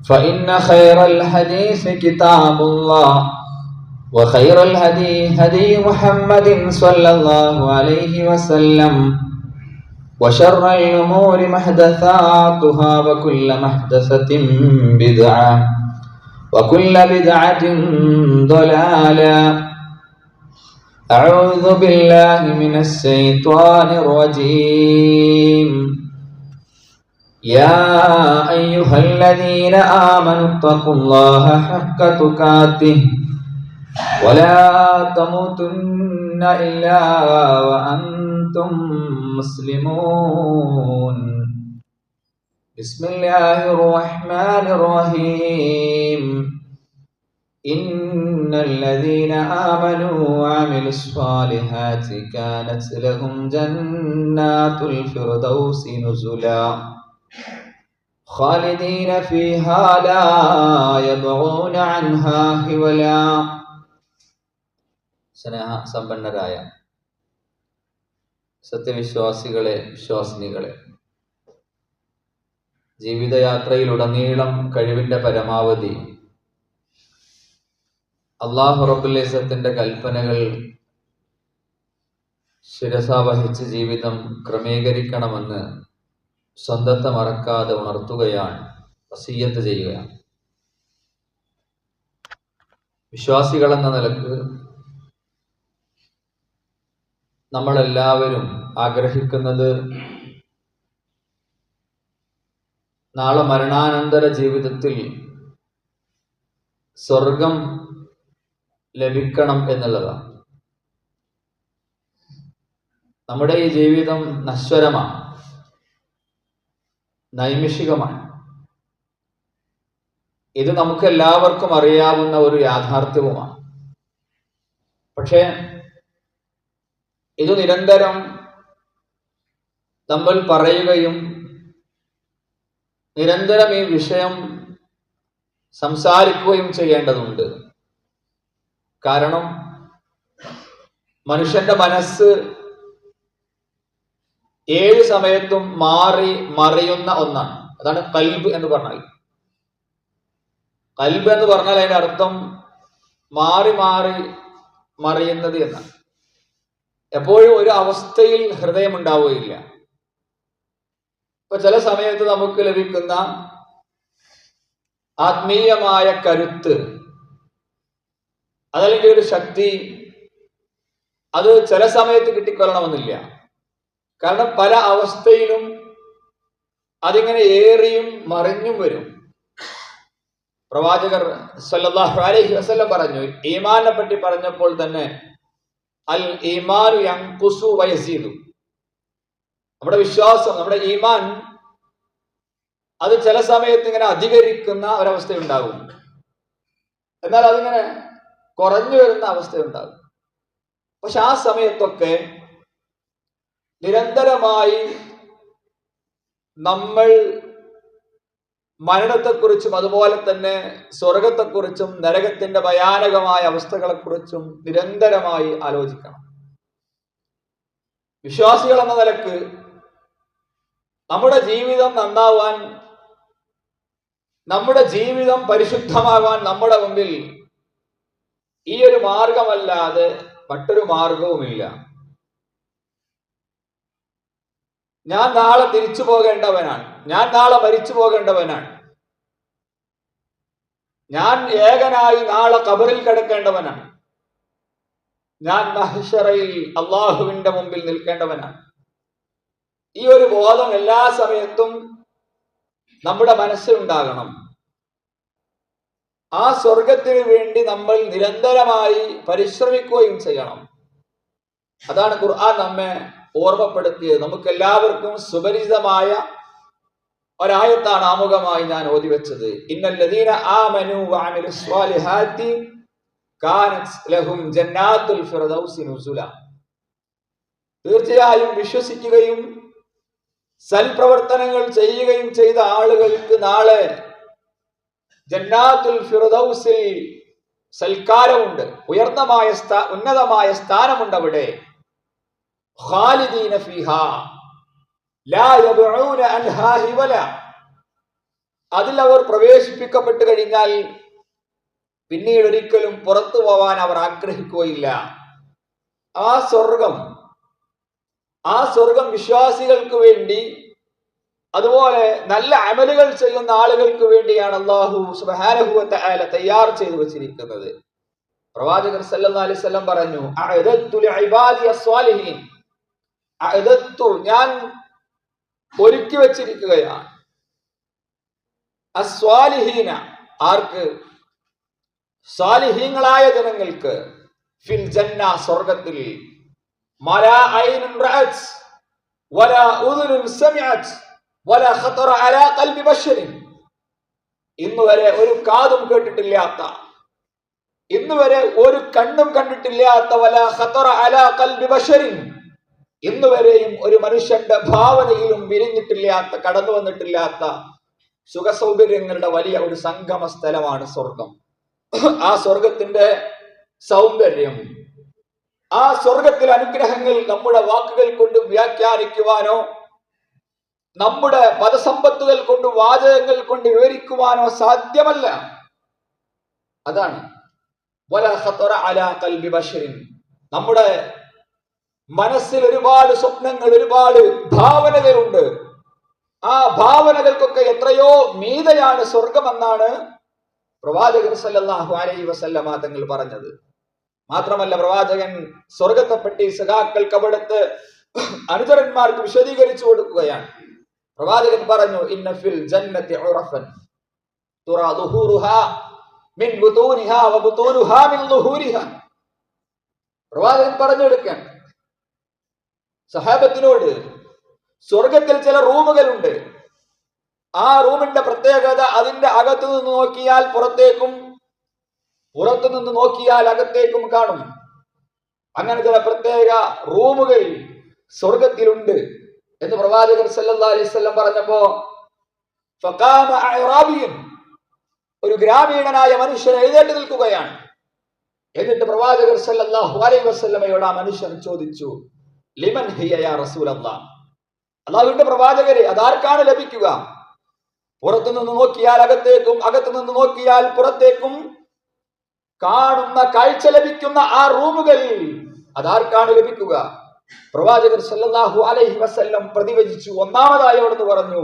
فإن خير الحديث كتاب الله وخير الهدي هدي محمد صلى الله عليه وسلم وشر الأمور محدثاتها وكل محدثة بدعة وكل بدعة ضلالة. أعوذ بالله من الشيطان الرجيم. يا أيها الذين آمنوا اتقوا الله حق تقاته ولا تموتن إلا وأنتم مسلمون. بسم الله الرحمن الرحيم. إن الذين آمنوا وعملوا الصالحات كانت لهم جنات الفردوس نزلا خالدين فيها لا يبغون عنها حولا. സ്നേഹ സമ്പന്നരായ സത്യവിശ്വാസികളെ, വിശ്വാസിനികളെ, ജീവിതയാത്രയിലുടനീളം കഴിവിന്റെ പരമാവധി അല്ലാഹു റബ്ബുൽ ഇസ്സത്തിന്റെ കൽപ്പനകൾ ശിരസാവഹിച്ച് ജീവിതം ക്രമീകരിക്കണമെന്ന് സ്വന്തത്തെ മറക്കാതെ ഉണർത്തുകയാണ്, വസിയ്യത്ത് ചെയ്യുകയാണ്. വിശ്വാസികളെന്ന നിലക്ക് നമ്മളെല്ലാവരും ആഗ്രഹിക്കുന്നത് നാളെ മരണാനന്തര ജീവിതത്തിൽ സ്വർഗം ലഭിക്കണം എന്നുള്ളതാണ്. നമ്മുടെ ഈ ജീവിതം നശ്വരമാണ്, നൈമിഷികമാണ്. ഇത് നമുക്ക് എല്ലാവർക്കും അറിയാവുന്ന ഒരു യാഥാർത്ഥ്യവുമാണ്. പക്ഷേ ഇത് നിരന്തരം നമ്മൾ പറയുകയും നിരന്തരം ഈ വിഷയം സംസാരിക്കുകയും ചെയ്യേണ്ടതുണ്ട്. കാരണം മനുഷ്യന്റെ മനസ്സ് ഏത് സമയത്തും മാറി മറിയുന്ന ഒന്നാണ്. അതാണ് ഖൽബ് എന്ന് പറഞ്ഞാൽ. ഖൽബ് എന്ന് പറഞ്ഞാൽ അതിന്റെ അർത്ഥം മാറി മാറി മറിയുന്നത് എന്നാണ്. എപ്പോഴും ഒരു അവസ്ഥയിൽ ഹൃദയം ഉണ്ടാവുകയില്ല. ഇപ്പൊ ചില സമയത്ത് നമുക്ക് ലഭിക്കുന്ന ആത്മീയമായ കരുത്ത്, അതല്ലെങ്കിൽ ഒരു ശക്തി, അത് ചില സമയത്ത് കിട്ടിക്കൊള്ളണമെന്നില്ല. കാരണം പല അവസ്ഥയിലും അതിങ്ങനെ ഏറിയും മറിഞ്ഞും വരും. പ്രവാചകർ സല്ലല്ലാഹു അലൈഹി വസല്ലം പറഞ്ഞു, ഈമാനെ പറ്റി പറഞ്ഞപ്പോൾ തന്നെ അൽ ഈമാനു യൻഖുസു വയസീദു, നമ്മുടെ വിശ്വാസം, നമ്മുടെ ഈമാൻ അത് ചില സമയത്ത് ഇങ്ങനെ അധികരിക്കുന്ന ഒരവസ്ഥയുണ്ടാകും, എന്നാൽ അതിങ്ങനെ കുറഞ്ഞു വരുന്ന അവസ്ഥയുണ്ടാകും. പക്ഷെ ആ സമയത്തൊക്കെ നിരന്തരമായി നമ്മൾ മരണത്തെക്കുറിച്ചും അതുപോലെ തന്നെ സ്വർഗത്തെക്കുറിച്ചും നരകത്തിന്റെ ഭയാനകമായ അവസ്ഥകളെക്കുറിച്ചും നിരന്തരമായി ആലോചിക്കണം. വിശ്വാസികൾ എന്ന നിലക്ക് നമ്മുടെ ജീവിതം നന്നാവാൻ, നമ്മുടെ ജീവിതം പരിശുദ്ധമാവാൻ നമ്മുടെ മുമ്പിൽ ഈ ഒരു മാർഗമല്ലാതെ മറ്റൊരു മാർഗവുമില്ല. ഞാൻ നാളെ തിരിച്ചു പോകേണ്ടവനാണ്, ഞാൻ നാളെ മരിച്ചു പോകേണ്ടവനാണ്, ഞാൻ ഏകനായി നാളെ ഖബറിൽ കിടക്കേണ്ടവനാണ്, ഞാൻ മഹ്ശറയിൽ അള്ളാഹുവിന്റെ മുമ്പിൽ നിൽക്കേണ്ടവനാണ്. ഈ ഒരു ബോധം എല്ലാ സമയത്തും നമ്മുടെ മനസ്സിലുണ്ടാകണം. ആ സ്വർഗത്തിന് വേണ്ടി നമ്മൾ നിരന്തരമായി പരിശ്രമിക്കുകയും ചെയ്യണം. അതാണ് ഖുർആൻ നമ്മെ ഓർമ്മപ്പെടുത്തിയത്. നമുക്ക് എല്ലാവർക്കും സുപരിചിതമായ ഒരായത്താണ് ആമുഖമായി ഞാൻ ഓതി വെച്ചത്. ഇന്നല്ലദീന ആമനു വഅമിലുസ് സ്വാലിഹാത്തി കാനത് ലഹും ജന്നാത്തുൽ ഫിർദൗസി നുസുല. തീർച്ചയായും വിശ്വസിക്കുകയും സൽപ്രവർത്തനങ്ങൾ ചെയ്യുകയും ചെയ്ത ആളുകൾക്ക് നാളെ ജന്നാത്തുൽ ഫിർദൗസിൽ സൽക്കാരമുണ്ട്, ഉന്നതമായ സ്ഥാനമുണ്ട് അവിടെ. ഖാലിദീന ഫീഹാ ലാ യബ്ഊന അൻഹാ ഹിവല. അതിൽ അവർ പ്രവേശിപ്പിക്കപ്പെട്ടു കഴിഞ്ഞാൽ പിന്നീട് ഒരിക്കലും പുറത്തു പോവാൻ അവർ ആഗ്രഹിക്കുകയില്ല. ആ സ്വർഗം വിശ്വാസികൾക്ക് വേണ്ടി, അതുപോലെ നല്ല അമലുകൾ ചെയ്യുന്ന ആളുകൾക്ക് വേണ്ടിയാണ് അല്ലാഹു സുബ്ഹാനഹു വ തആല തയ്യാർ ചെയ്തു വെച്ചിരിക്കുന്നത്. പ്രവാചകർ സല്ലല്ലാഹു അലൈഹി വസല്ലം പറഞ്ഞു, അഅദത്തു ലിഇബാദി അസ്വാലിഹീൻ, അഅദത്തു ഞാൻ ഒരുക്കി വെച്ചിരിക്കുകയാണ്, അസ്വാലിഹീന ആർക്ക്? സാലിഹീങ്ങളായ ജനങ്ങൾക്ക്, ഫിൽ ജന്ന സ്വർഗ്ഗത്തിൽ, മലാ ഐനുൻ റഅത് വലാ ഉദുനുൻ സമിഅത് വലാ ഖതറ അലാ ഖൽബി ബശരിൻ, ഇന്നുവരെ ഒരു കാതും കേട്ടിട്ടില്ലാത്ത, ഇന്നുവരെ ഒരു കണ്ണും കണ്ടിട്ടില്ലാത്ത, വലാ ഖതറ അലാ ഖൽബി ബശരിൻ, ഇന്നുവരെയും ഒരു മനുഷ്യന്റെ ഭാവനയിലും വിരിഞ്ഞിട്ടില്ലാത്ത, കടന്നു വന്നിട്ടില്ലാത്ത സുഖസൗകര്യങ്ങളുടെ വലിയ ഒരു സംഗമ സ്ഥലമാണ് സ്വർഗം. ആ സ്വർഗത്തിന്റെ സൗന്ദര്യം, ആ സ്വർഗത്തിലെ അനുഗ്രഹങ്ങൾ നമ്മുടെ വാക്കുകൾ കൊണ്ട് വ്യാഖ്യാനിക്കുവാനോ നമ്മുടെ പദസമ്പത്തുകൾ കൊണ്ട്, വാചകങ്ങൾ കൊണ്ട് വിവരിക്കുവാനോ സാധ്യമല്ല. അതാണ് വലാ ഖതറ അലാ ഖൽബി ബശരിൻ. നമ്മുടെ മനസ്സിൽ ഒരുപാട് സ്വപ്നങ്ങൾ, ഒരുപാട് ഭാവനകളുണ്ട്. ആ ഭാവനകൾക്കൊക്കെ എത്രയോ മീതയാണ് സ്വർഗമെന്നാണ് പ്രവാചകൻ സല്ലല്ലാഹു അലൈഹി വസല്ലമ തങ്ങൾ പറഞ്ഞത്. മാത്രമല്ല, പ്രവാചകൻ സ്വർഗത്തെപ്പറ്റി സഖാക്കൾക്ക് അവിടുത്തെ അനുചരന്മാർക്ക് വിശദീകരിച്ചു കൊടുക്കുകയാണ്. പ്രവാചകൻ പറഞ്ഞു, ഇന്ന ഫിൽ ജന്നതി ഉറഫൻ തുറാ ദുഹൂറുഹാ മിൻ ബുതൂനിഹാ വ ബുതൂനുഹാ മിൻ ദുഹൂരിഹാ. പ്രവാചകൻ പറഞ്ഞു കൊടുക്കാൻ സഹാബത്തിനോട്, സ്വർഗത്തിൽ ചില റൂമുകളുണ്ട്. ആ റൂമിന്റെ പ്രത്യേകത, അതിന്റെ അകത്തു നിന്ന് നോക്കിയാൽ പുറത്തേക്കും, പുറത്തു നിന്ന് നോക്കിയാൽ അകത്തേക്കും കാണും. അങ്ങനെ ചില പ്രത്യേക റൂമുകൾ സ്വർഗത്തിലുണ്ട് എന്ന് പ്രവാചകർ സല്ലല്ലാഹു അലൈഹി വസല്ലം പറഞ്ഞപ്പോ, ഫഖാമ അഅറാബിയൻ, ഒരു ഗ്രാമീണനായ മനുഷ്യൻ എഴുന്നേറ്റ് നിൽക്കുകയാണ്. എന്നിട്ട് പ്രവാചകർ സല്ലല്ലാഹു അലൈഹി വസല്ലമയോട് ആ മനുഷ്യൻ ചോദിച്ചു, ലിമൻ ഹിയ യാ റസൂലല്ലാഹ്, അല്ലാഹുവിന്റെ പ്രവാചകരെ, അതാർക്കാണ് ലഭിക്കുക? പുറത്തുനിന്ന് നോക്കിയാൽ അകത്തേക്കും, അകത്തുനിന്ന് നോക്കിയാൽ പുറത്തേക്കും കാണുന്ന കാഴ്ച ലഭിക്കുന്ന ആ റൂമുകളിൽ അതാർക്കാണ് ലഭിക്കുക? പ്രവാചകർ സല്ലല്ലാഹു അലൈഹി വസല്ലം പ്രതിവചിച്ചു. ഒന്നാമതായി അവിടുന്ന് പറഞ്ഞു,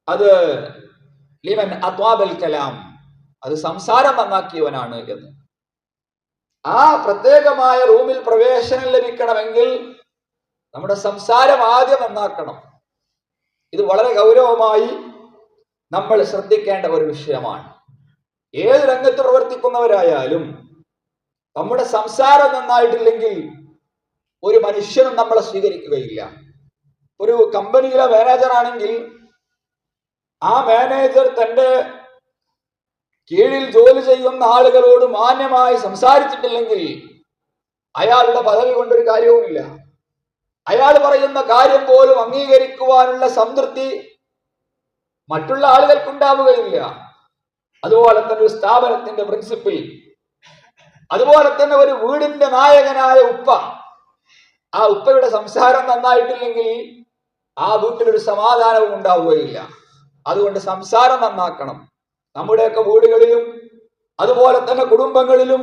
അത് ലിമൻ അത്വാബൽ കലാം, അത് സംസാരം നന്നാക്കിയവനാണ് എന്ന്. ആ പ്രത്യേകമായ റൂമിൽ പ്രവേശനം ലഭിക്കണമെങ്കിൽ നമ്മുടെ സംസാരം ആദ്യം നന്നാക്കണം. ഇത് വളരെ ഗൗരവമായി നമ്മൾ ശ്രദ്ധിക്കേണ്ട ഒരു വിഷയമാണ്. ഏത് രംഗത്ത് പ്രവർത്തിക്കുന്നവരായാലും നമ്മുടെ സംസാരം നന്നായിട്ടില്ലെങ്കിൽ ഒരു മനുഷ്യനും നമ്മളെ സ്വീകരിക്കുകയില്ല. ഒരു കമ്പനിയിലെ മാനേജർ ആണെങ്കിൽ ആ മാനേജർ തന്റെ കീഴിൽ ജോലി ചെയ്യുന്ന ആളുകളോട് മാന്യമായി സംസാരിച്ചിട്ടില്ലെങ്കിൽ അയാളുടെ പദവി കൊണ്ടൊരു കാര്യവുമില്ല. അയാൾ പറയുന്ന കാര്യം പോലും അംഗീകരിക്കുവാനുള്ള സംതൃപ്തി മറ്റുള്ള ആളുകൾക്കുണ്ടാവുകയില്ല. അതുപോലെ തന്നെ ഒരു സ്ഥാപനത്തിന്റെ പ്രിൻസിപ്പൽ, അതുപോലെ തന്നെ ഒരു വീടിന്റെ നായകനായ ഉപ്പ, ആ ഉപ്പയുടെ സംസാരം നന്നായിട്ടില്ലെങ്കിൽ ആ വീട്ടിലൊരു സമാധാനവും ഉണ്ടാവുകയില്ല. അതുകൊണ്ട് സംസാരം നന്നാക്കണം. നമ്മുടെയൊക്കെ വീടുകളിലും, അതുപോലെ തന്നെ കുടുംബങ്ങളിലും,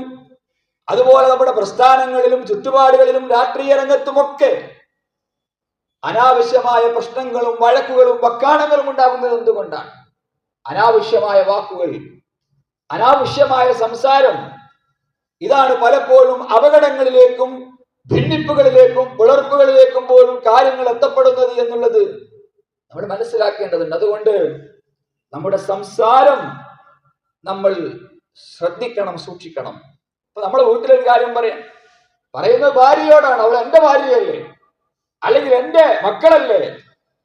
അതുപോലെ നമ്മുടെ പ്രസ്ഥാനങ്ങളിലും, ചുറ്റുപാടുകളിലും, രാഷ്ട്രീയ രംഗത്തുമൊക്കെ അനാവശ്യമായ പ്രശ്നങ്ങളും വഴക്കുകളും വക്കാണങ്ങളും ഉണ്ടാകുന്നത് എന്തുകൊണ്ടാണ്? അനാവശ്യമായ വാക്കുകൾ, അനാവശ്യമായ സംസാരം, ഇതാണ് പലപ്പോഴും അപകടങ്ങളിലേക്കും ഭിന്നിപ്പുകളിലേക്കും പിളർപ്പുകളിലേക്കും പോലും കാര്യങ്ങൾ എത്തപ്പെടുന്നത് എന്നുള്ളത് നമ്മൾ മനസ്സിലാക്കേണ്ടതുണ്ട്. അതുകൊണ്ട് നമ്മുടെ സംസാരം നമ്മൾ ശ്രദ്ധിക്കണം, സൂക്ഷിക്കണം. അപ്പൊ നമ്മുടെ വീട്ടിലൊരു കാര്യം പറയുന്നത് ഭാര്യയോടാണ്. അവൾ എന്റെ ഭാര്യയല്ലേ, അല്ലെങ്കിൽ എന്റെ മക്കളല്ലേ,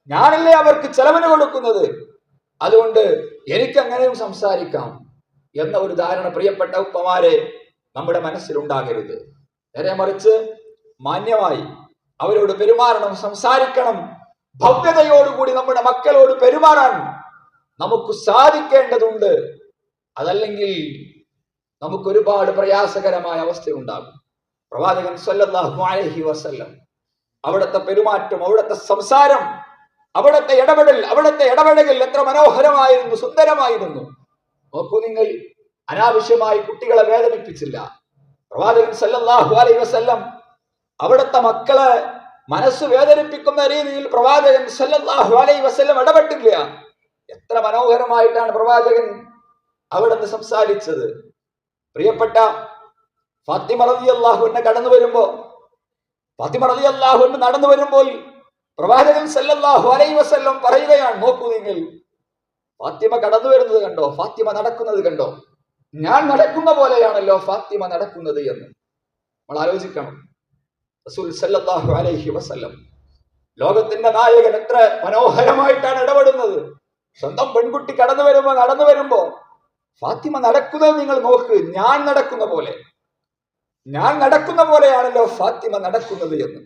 ഞാനല്ലേ അവർക്ക് ചെലവിന് കൊടുക്കുന്നത്, അതുകൊണ്ട് എനിക്കങ്ങനെയും സംസാരിക്കാം എന്ന ഒരു ധാരണ പ്രിയപ്പെട്ട ഉപ്പമാരെ നമ്മുടെ മനസ്സിലുണ്ടാകരുത്. നേരെ മറിച്ച് മാന്യമായി അവരോട് പെരുമാറണം, സംസാരിക്കണം. ഭവ്യതയോടുകൂടി നമ്മുടെ മക്കളോട് പെരുമാറാൻ നമുക്ക് സാധിക്കേണ്ടതുണ്ട്. അതല്ലെങ്കിൽ നമുക്ക് ഒരുപാട് പ്രയാസകരമായ അവസ്ഥയുണ്ടാകും. പ്രവാചകൻ സല്ലല്ലാഹു അലൈഹി വസല്ലം അവിടുത്തെ പെരുമാറ്റം, അവിടുത്തെ സംസാരം അവിടുത്തെ ഇടപെടൽ എത്ര മനോഹരമായിരുന്നു, സുന്ദരമായിരുന്നു. നോക്കൂ നിങ്ങൾ, അനാവശ്യമായി കുട്ടികളെ വേദനിപ്പിച്ചില്ല. പ്രവാചകൻ സല്ലല്ലാഹു അലൈഹി വസല്ലം അവിടുത്തെ മക്കളെ മനസ്സ് വേദനിപ്പിക്കുന്ന രീതിയിൽ പ്രവാചകൻ സല്ലല്ലാഹു അലൈഹി വസല്ലം ഇടപെട്ടില്ല. എത്ര മനോഹരമായിട്ടാണ് പ്രവാചകൻ അവിടുന്ന് സംസാരിച്ചത്. പ്രിയപ്പെട്ട ഫാത്തിമ റളിയല്ലാഹു അൻഹ നടന്നു വരുമ്പോൾ പ്രവാചകൻ സല്ലല്ലാഹു അലൈഹി വസല്ലം പറയുകയാണ്, നോക്കൂ നിങ്ങൾ, ഫാത്തിമ കടന്നു വരുന്നത് കണ്ടോ, ഫാത്തിമ നടക്കുന്നത് കണ്ടോ, ഞാൻ നടക്കുന്ന പോലെയാണല്ലോ ഫാത്തിമ നടക്കുന്നത് എന്ന് നമ്മൾ ആലോചിക്കണം. റസൂൽ സല്ലല്ലാഹു അലൈഹി വസല്ലം, ലോകത്തിന്റെ നായകൻ, എത്ര മനോഹരമായിട്ടാണ് ഇടപെടുന്നത്. സ്വന്തം പെൺകുട്ടി നടന്നു വരുമ്പോ ഫാത്തിമ നടക്കുന്നത് നിങ്ങൾ നോക്ക്, ഞാൻ നടക്കുന്ന പോലെയാണല്ലോ ഫാത്തിമ നടക്കുന്നത് എന്ന്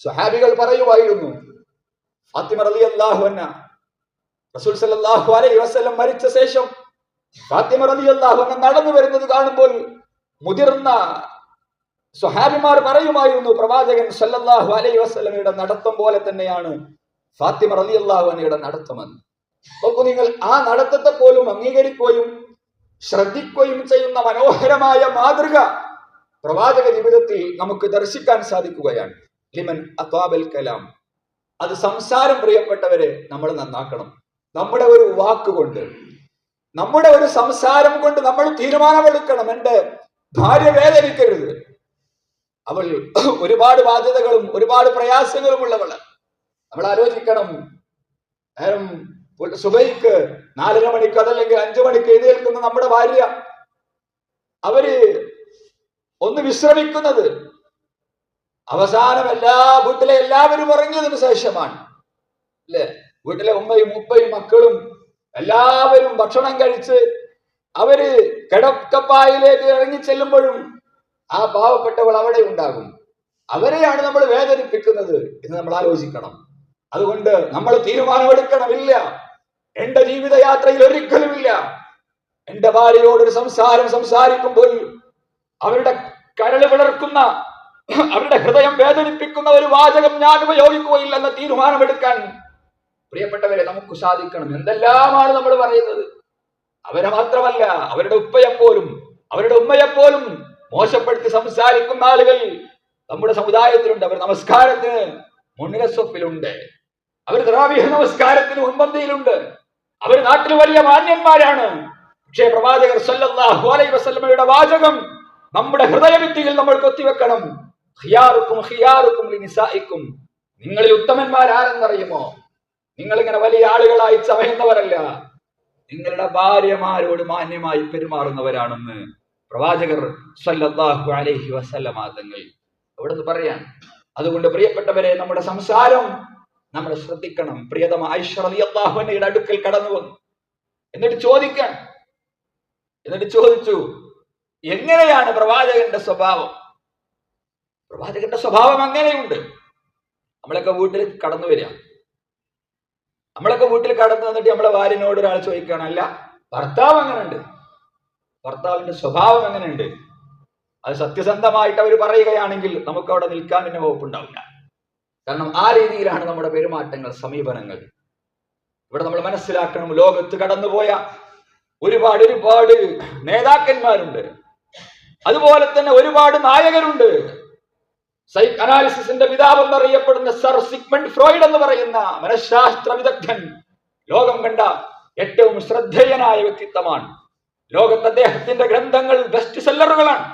സ്വഹാബികൾ പറയുമായിരുന്നു. ഫാത്തിമ റളിയല്ലാഹു അൻഹ റസൂൽ സല്ലല്ലാഹു അലൈഹി വസല്ലം മരിച്ച ശേഷം ഫാത്തിമ റളിയല്ലാഹു അൻഹ നടന്നു വരുന്നത് കാണുമ്പോൾ മുതിർന്ന സ്വഹാബിമാർ പറയുമായിരുന്നു, പ്രവാചകൻ സല്ലല്ലാഹു അലൈഹി വസല്ലമയുടെ നടത്തം പോലെ തന്നെയാണ് ഫാത്തിമ റളിയല്ലാഹു അൻഹയുടെ നടത്തമെന്ന്. നോക്കൂ നിങ്ങൾ, ആ നടത്തത്തെ പോലും അംഗീകരിക്കുകയും ശ്രദ്ധിക്കുകയും ചെയ്യുന്ന മനോഹരമായ മാതൃക പ്രവാചക ജീവിതത്തിൽ നമുക്ക് ദർശിക്കാൻ സാധിക്കുകയാണ്. ലിമൻ അത്വാബൽ കലാം, അത് സംസാരം. പ്രിയപ്പെട്ടവരെ, നമ്മൾ നന്നാക്കണം. നമ്മുടെ ഒരു വാക്കുകൊണ്ട്, നമ്മുടെ ഒരു സംസാരം കൊണ്ട് നമ്മൾ തീരുമാനമെടുക്കണം. എന്റെ ഭാര്യ വേദനിക്കരുത്, അവൾ ഒരുപാട് ബാധ്യതകളും ഒരുപാട് പ്രയാസങ്ങളും ഉള്ളവൾ. നമ്മൾ ആലോചിക്കണം, സുബൈക്ക് 4:30 മണിക്ക് അതല്ലെങ്കിൽ 5 മണിക്ക് എഴുന്നേൽക്കുന്ന നമ്മുടെ ഭാര്യ, അവര് ഒന്ന് വിശ്രമിക്കുന്നത് അവസാനം വീട്ടിലെ എല്ലാവരും ഉറങ്ങിയതിനു ശേഷമാണ്, അല്ലെ? വീട്ടിലെ ഉമ്മയും ഉപ്പയും മക്കളും എല്ലാവരും ഭക്ഷണം കഴിച്ച് അവര് കിടക്കപ്പായിലേക്ക് ഇറങ്ങി ചെല്ലുമ്പോഴും ആ പാവപ്പെട്ടവൾ അവിടെ ഉണ്ടാകും. അവരെയാണ് നമ്മൾ വേദനിപ്പിക്കുന്നത് എന്ന് നമ്മൾ ആലോചിക്കണം. അതുകൊണ്ട് നമ്മൾ തീരുമാനമെടുക്കണം. ഇല്ല, എന്റെ ജീവിതയാത്രയിൽ ഒരിക്കലുമില്ല എന്റെ ഭാര്യയോടൊരു സംസാരിക്കുമ്പോൾ അവരുടെ കരള് പിളർക്കുന്ന, അവരുടെ ഹൃദയം വേദനിപ്പിക്കുന്ന ഒരു വാചകം ഞാൻ ഉപയോഗിക്കുകയില്ല എന്ന തീരുമാനമെടുക്കാൻ പ്രിയപ്പെട്ടവരെ നമുക്ക് സാധിക്കണം. എന്തെല്ലാമാണ് നമ്മൾ പറയുന്നത്. അവരെ മാത്രമല്ല, അവരുടെ ഉപ്പയെപ്പോലും അവരുടെ ഉമ്മയെപ്പോലും മോശപ്പെടുത്തി സംസാരിക്കുന്ന ആളുകൾ നമ്മുടെ സമുദായത്തിലുണ്ട്. അവർ നമസ്കാരത്തിന് മുൻനിരസ്വപ്പിലുണ്ട്, അവർ തറാവീഹ് നമസ്കാരത്തിന് മുൻപന്തിയിലുണ്ട്, അവർ നാട്ടിൽ വലിയ മാന്യന്മാരാണ്. പക്ഷേ പ്രവാചകർ സല്ലല്ലാഹു അലൈഹി വസല്ലമയുടെ വാചകം നമ്മുടെ ഹൃദയഭിത്തിയിൽ നമ്മൾ കൊത്തിവെക്കണം. ഖിയാറുക്കും ഖിയാറുക്കും ലിനിസാഇക്കും, നിങ്ങളിൽ ഉത്തമന്മാരാരെന്നറിയുമോ? നിങ്ങൾ ഇങ്ങനെ വലിയ ആളുകളായി ചമയുന്നവരല്ല, നിങ്ങളുടെ ഭാര്യമാരോട് മാന്യമായി പെരുമാറുന്നവരാണെന്ന് പ്രവാചകർ സല്ലല്ലാഹു അലൈഹി വസല്ലമ തങ്ങൾ അവിടുന്ന് പറയാണ്. അതുകൊണ്ട് പ്രിയപ്പെട്ടവരെ, നമ്മുടെ സംസാരം നമ്മൾ ശ്രദ്ധിക്കണം. പ്രിയതമ ആയിഷ റളിയല്ലാഹു അൻഹയുടെ അടുക്കൽ കടന്നു വന്നു. എന്നിട്ട് ചോദിച്ചു, എങ്ങനെയാണ് പ്രവാചകന്റെ സ്വഭാവം? പ്രവാചകന്റെ സ്വഭാവം അങ്ങനെയുണ്ട്. നമ്മളൊക്കെ വീട്ടിൽ കടന്നു വരിക, നമ്മളൊക്കെ വീട്ടിൽ കടന്നു വന്നിട്ട് നമ്മളെ ഭാര്യനോട് ഒരാൾ ചോദിക്കുകയാണ്, അല്ല ഭർത്താവ് എങ്ങനെയുണ്ട്, ഭർത്താവിന്റെ സ്വഭാവം എങ്ങനെയുണ്ട്? അത് സത്യസന്ധമായിട്ട് അവർ പറയുകയാണെങ്കിൽ നമുക്ക് അവിടെ നിൽക്കാൻ തന്നെ വകുപ്പുണ്ടാവില്ല. കാരണം ആ രീതിയിലാണ് നമ്മുടെ പെരുമാറ്റങ്ങൾ, സമീപനങ്ങൾ. ഇവിടെ നമ്മൾ മനസ്സിലാക്കണം, ലോകത്ത് കടന്നുപോയ ഒരുപാട് നേതാക്കന്മാരുണ്ട്, അതുപോലെ തന്നെ ഒരുപാട് നായകരുണ്ട്. സൈക്ക് അനാലിസിന്റെ പിതാവ് എന്നറിയപ്പെടുന്ന സർ സിഗ്മണ്ട് ഫ്രോയിഡ് എന്ന് പറയുന്ന മനഃശാസ്ത്ര വിദഗ്ധൻ ലോകം കണ്ട ഏറ്റവും ശ്രദ്ധേയനായ വ്യക്തിത്വമാണ്. ലോകത്ത് അദ്ദേഹത്തിന്റെ ഗ്രന്ഥങ്ങൾ ബെസ്റ്റ് സെല്ലറുകളാണ്.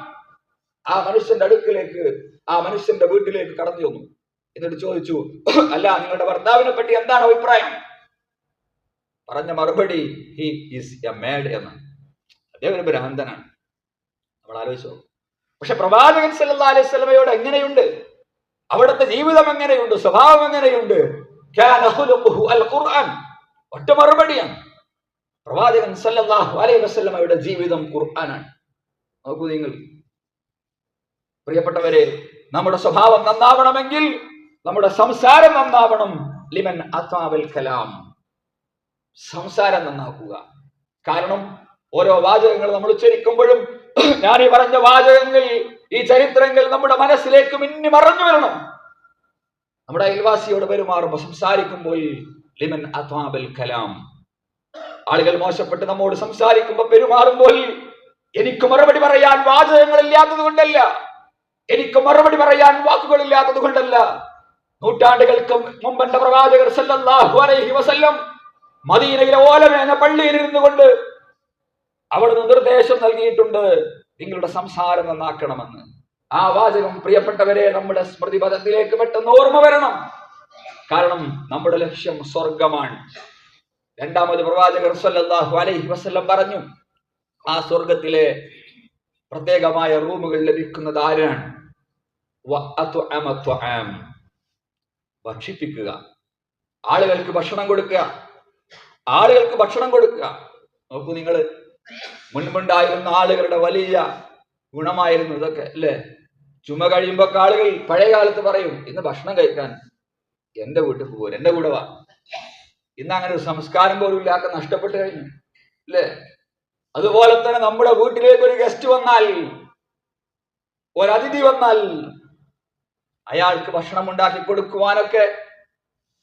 ആ മനുഷ്യന്റെ അടുക്കിലേക്ക്, ആ മനുഷ്യന്റെ വീട്ടിലേക്ക് കടന്നു വന്നു. എന്നിട്ട് ചോദിച്ചു, അല്ല നിങ്ങളുടെ ഭർത്താവിനെ പറ്റി എന്താണ് അഭിപ്രായം? പറഞ്ഞ മറുപടി, ഹി ഈസ് എ മാഡ് എന്ന്. അദ്ദേഹം ഒരു ഭ്രാന്തനാണ്. നമ്മൾ ആലോചിച്ചോ. പക്ഷെ പ്രവാചകൻ സല്ലല്ലാഹു അലൈഹി വസല്ലമയോട് എങ്ങനെയുണ്ട്? അവിടുത്തെ ജീവിതം എങ്ങനെയുണ്ട്? സ്വഭാവം എങ്ങനെയുണ്ട്? കാന ഖുലുഖുഹു അൽ ഖുർആൻ. ഒറ്റ മറുപടിയാണ്, പ്രവാചകൻ സല്ലല്ലാഹു അലൈഹി വസല്ലമയുടെ ജീവിതം ഖുർആനാണ്. നോക്കൂ നിങ്ങൾ പ്രിയപ്പെട്ടവരെ, നമ്മുടെ സ്വഭാവം നന്നാവണമെങ്കിൽ നമ്മുടെ സംസാരം നന്നാവണം. ലിമൻ അത്വാബൽ കലാം, സംസാരം നന്നാക്കുക. കാരണം ഓരോ വാചകങ്ങൾ നമ്മൾ ഉച്ചരിക്കുമ്പോഴും ഞാൻ ഈ പറഞ്ഞ വാചകങ്ങൾ, ഈ ചരിത്രങ്ങൾ നമ്മുടെ മനസ്സിലേക്ക് മിന്നി മറഞ്ഞു വരണം. നമ്മുടെ അയൽവാസിയോട് പെരുമാറുമ്പോൾ, സംസാരിക്കുമ്പോൾ ലിമൻ അത്വാബൽ കലാം, ആളുകൾ മോശപ്പെട്ട് നമ്മോട് സംസാരിക്കുമ്പോൾ പെരുമാറുമ്പോൾ എനിക്ക് മറുപടി പറയാൻ വാചകങ്ങളില്ലാത്തത് കൊണ്ടല്ല, എനിക്ക് മറുപടി പറയാൻ വാക്കുകളില്ലാത്തത് കൊണ്ടല്ല. നൂറ്റാണ്ടുകൾക്ക് മുമ്പ് എന്റെ പ്രവാചകർ സല്ലല്ലാഹു അലൈഹി വസല്ലം മദീനയിലെ ഓലമേഞ്ഞ പള്ളിയിൽ ഇരുന്നു കൊണ്ട് അവിടുന്ന് നിർദ്ദേശം നൽകിയിട്ടുണ്ട്, നിങ്ങളുടെ സംസാരം നന്നാക്കണമെന്ന്. ആ വാചകം പ്രിയപ്പെട്ടവരെ നമ്മുടെ സ്മൃതിപഥത്തിലേക്ക് പെട്ടെന്ന് ഓർമ്മ വരണം. കാരണം നമ്മുടെ ലക്ഷ്യം സ്വർഗമാണ്. രണ്ടാമത് പ്രവാചകർ സല്ലല്ലാഹു അലൈഹി വസല്ലം പറഞ്ഞു, ആ സ്വർഗത്തിലെ പ്രത്യേകമായ റൂമുകൾ ലഭിക്കുന്നത് ആരാണ്? ഭക്ഷിപ്പിക്കുക, ആളുകൾക്ക് ഭക്ഷണം കൊടുക്കുക, ആളുകൾക്ക് ഭക്ഷണം കൊടുക്കുക. നോക്കൂ, നിങ്ങൾ മുൻപുണ്ടായിരുന്ന ആളുകളുടെ വലിയ ഗുണമായിരുന്നു ഇതൊക്കെ, അല്ലേ? ചുമ കഴിയുമ്പോ ആളുകൾ പഴയ കാലത്ത് പറയും, ഇന്ന് ഭക്ഷണം കഴിക്കാൻ എന്റെ വീട്ടിൽ പോരും, എന്റെ കൂടെ വാ. ഇന്ന് അങ്ങനെ ഒരു സംസ്കാരം പോലും ഇല്ലാത്ത നഷ്ടപ്പെട്ടു കഴിഞ്ഞു, അല്ലേ? അതുപോലെ തന്നെ നമ്മുടെ വീട്ടിലേക്ക് ഒരു ഗസ്റ്റ് വന്നാൽ, ഒരതിഥി വന്നാൽ അയാൾക്ക് ഭക്ഷണം ഉണ്ടാക്കി കൊടുക്കുവാനൊക്കെ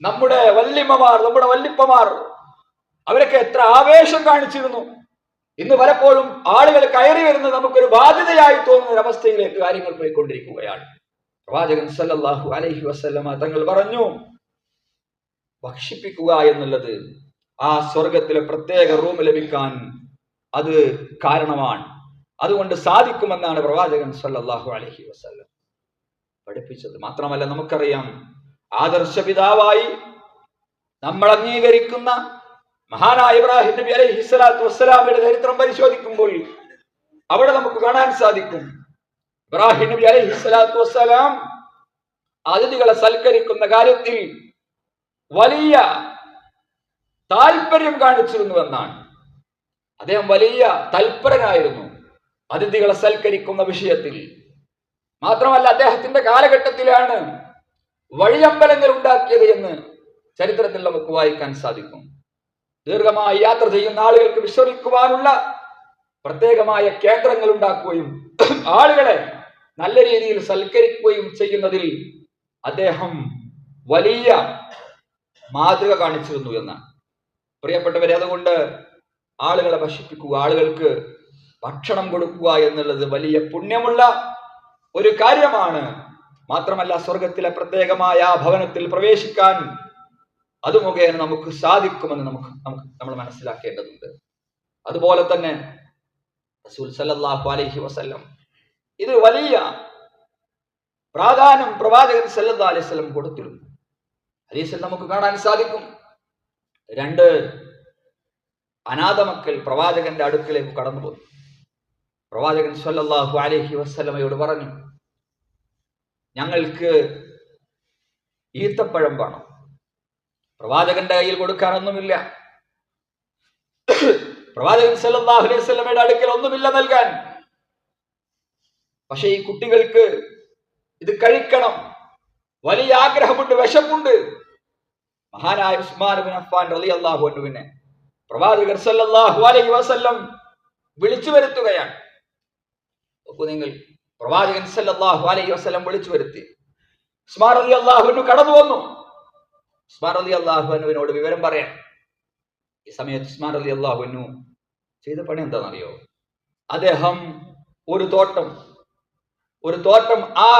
നമ്മുടെ വല്യമ്മമാർ, നമ്മുടെ വല്യപ്പമാർ അവരൊക്കെ എത്ര ആവേശം കാണിച്ചിരുന്നു. ഇന്ന് പലപ്പോഴും ആളുകൾ കയറി വരുന്നത് നമുക്കൊരു ബാധ്യതയായി തോന്നുന്ന ഒരവസ്ഥയിലേക്ക് കാര്യങ്ങൾ പോയിക്കൊണ്ടിരിക്കുകയാണ്. പ്രവാചകൻ സല്ലല്ലാഹു അലൈഹി വസല്ലമ തങ്ങൾ പറഞ്ഞു, ഭക്ഷിപ്പിക്കുക എന്നുള്ളത് ആ സ്വർഗത്തിലെ പ്രത്യേക റൂം ലഭിക്കാൻ അത് കാരണമാണ്. അതുകൊണ്ട് സാധിക്കുമെന്നാണ് പ്രവാചകൻ സല്ലല്ലാഹു അലൈഹി വസല്ലം പഠിപ്പിച്ചത്. മാത്രമല്ല, നമുക്കറിയാം, ആദർശ പിതാവായി നമ്മൾ അംഗീകരിക്കുന്ന മഹാനായ ഇബ്രാഹിം നബി അലൈഹി സ്വലാത്തു വസ്സലാമിന്റെ ചരിത്രം പരിശോധിക്കുമ്പോൾ അവിടെ നമുക്ക് കാണാൻ സാധിക്കും, ഇബ്രാഹിം നബി അലൈഹി സ്വലാത്തു വസ്സലാം അതിഥികളെ സൽക്കരിക്കുന്ന കാര്യത്തിൽ വലിയ താല്പര്യം കാണിച്ചിരുന്നുവെന്നാണ്. അദ്ദേഹം വലിയ തൽപരനായിരുന്നു അതിഥികളെ സൽക്കരിക്കുന്ന വിഷയത്തിൽ. മാത്രമല്ല, അദ്ദേഹത്തിന്റെ കാലഘട്ടത്തിലാണ് വഴിയമ്പലങ്ങൾ ഉണ്ടാക്കിയത് എന്ന് ചരിത്രത്തിൽ നമുക്ക് വായിക്കാൻ സാധിക്കും. ദീർഘമായി യാത്ര ചെയ്യുന്ന ആളുകൾക്ക് വിശ്രമിക്കുവാനുള്ള പ്രത്യേകമായ കേന്ദ്രങ്ങൾ ഉണ്ടാക്കുകയും ആളുകളെ നല്ല രീതിയിൽ സൽക്കരിക്കുകയും ചെയ്യുന്നതിൽ അദ്ദേഹം വലിയ മാതൃക കാണിച്ചിരുന്നു എന്നാണ്. പ്രിയപ്പെട്ടവരെ, അതുകൊണ്ട് ആളുകളെ ഭക്ഷിപ്പിക്കുക, ആളുകൾക്ക് ഭക്ഷണം കൊടുക്കുക എന്നുള്ളത് വലിയ പുണ്യമുള്ള ഒരു കാര്യമാണ്. മാത്രമല്ല, സ്വർഗത്തിലെ പ്രത്യേകമായ ഭവനത്തിൽ പ്രവേശിക്കാൻ അത് മുഖേന നമുക്ക് സാധിക്കുമെന്ന് നമ്മൾ മനസ്സിലാക്കേണ്ടതുണ്ട്. അതുപോലെ തന്നെ റസൂൽ സല്ലല്ലാഹു അലൈഹി വസല്ലം ഇത് വലിയ പ്രാധാന്യം പ്രവാചകൻ സല്ലല്ലാഹു അലൈഹി വസല്ലം കൊടുത്തിരുന്നു. ഹദീസിൽ നമുക്ക് കാണാൻ സാധിക്കും, 2 അനാഥ മക്കൾ പ്രവാചകന്റെ അടുക്കലേക്ക് കടന്നുപോയി. പ്രവാചകൻ സല്ലല്ലാഹു അലൈഹി വസല്ലമയോട് പറഞ്ഞു, ഞങ്ങൾക്ക് ഈത്തപ്പഴം വേണം. പ്രവാചകന്റെ കയ്യിൽ കൊടുക്കാനൊന്നുമില്ല. പ്രവാചകൻ സല്ലല്ലാഹു അലൈഹി വസല്ലമയുടെ അടുക്കൽ ഒന്നുമില്ല നൽകാൻ. പക്ഷെ ഈ കുട്ടികൾക്ക് ഇത് കഴിക്കണം, വലിയ ആഗ്രഹമുണ്ട്, വിശപ്പുണ്ട്. മഹാനായ ഉസ്മാൻ ഇബ്നു അഫ്ഫാൻ റളിയല്ലാഹു അൻഹുവിനെ പ്രവാചകർ സല്ലല്ലാഹു അലൈഹി വസല്ലം വിളിച്ചു വരുത്തുകയാണ്. നിങ്ങൾ പ്രവാചകൻ സല്ലല്ലാഹു അലൈഹി വസല്ലം വിളിച്ചു വരുത്തി. ഉസ്മാൻ റളിയല്ലാഹു അൻഹു കടന്നു വന്നു. ഉസ്മാൻ റളിയല്ലാഹു അൻഹുവിനോട് വിവരം പറയാൻ. ഈ സമയത്ത് ഉസ്മാൻ റളിയല്ലാഹു അൻഹു ചെയ്ത പണി എന്താണെന്നറിയോ? അദ്ദേഹം ഒരു തോട്ടം ആ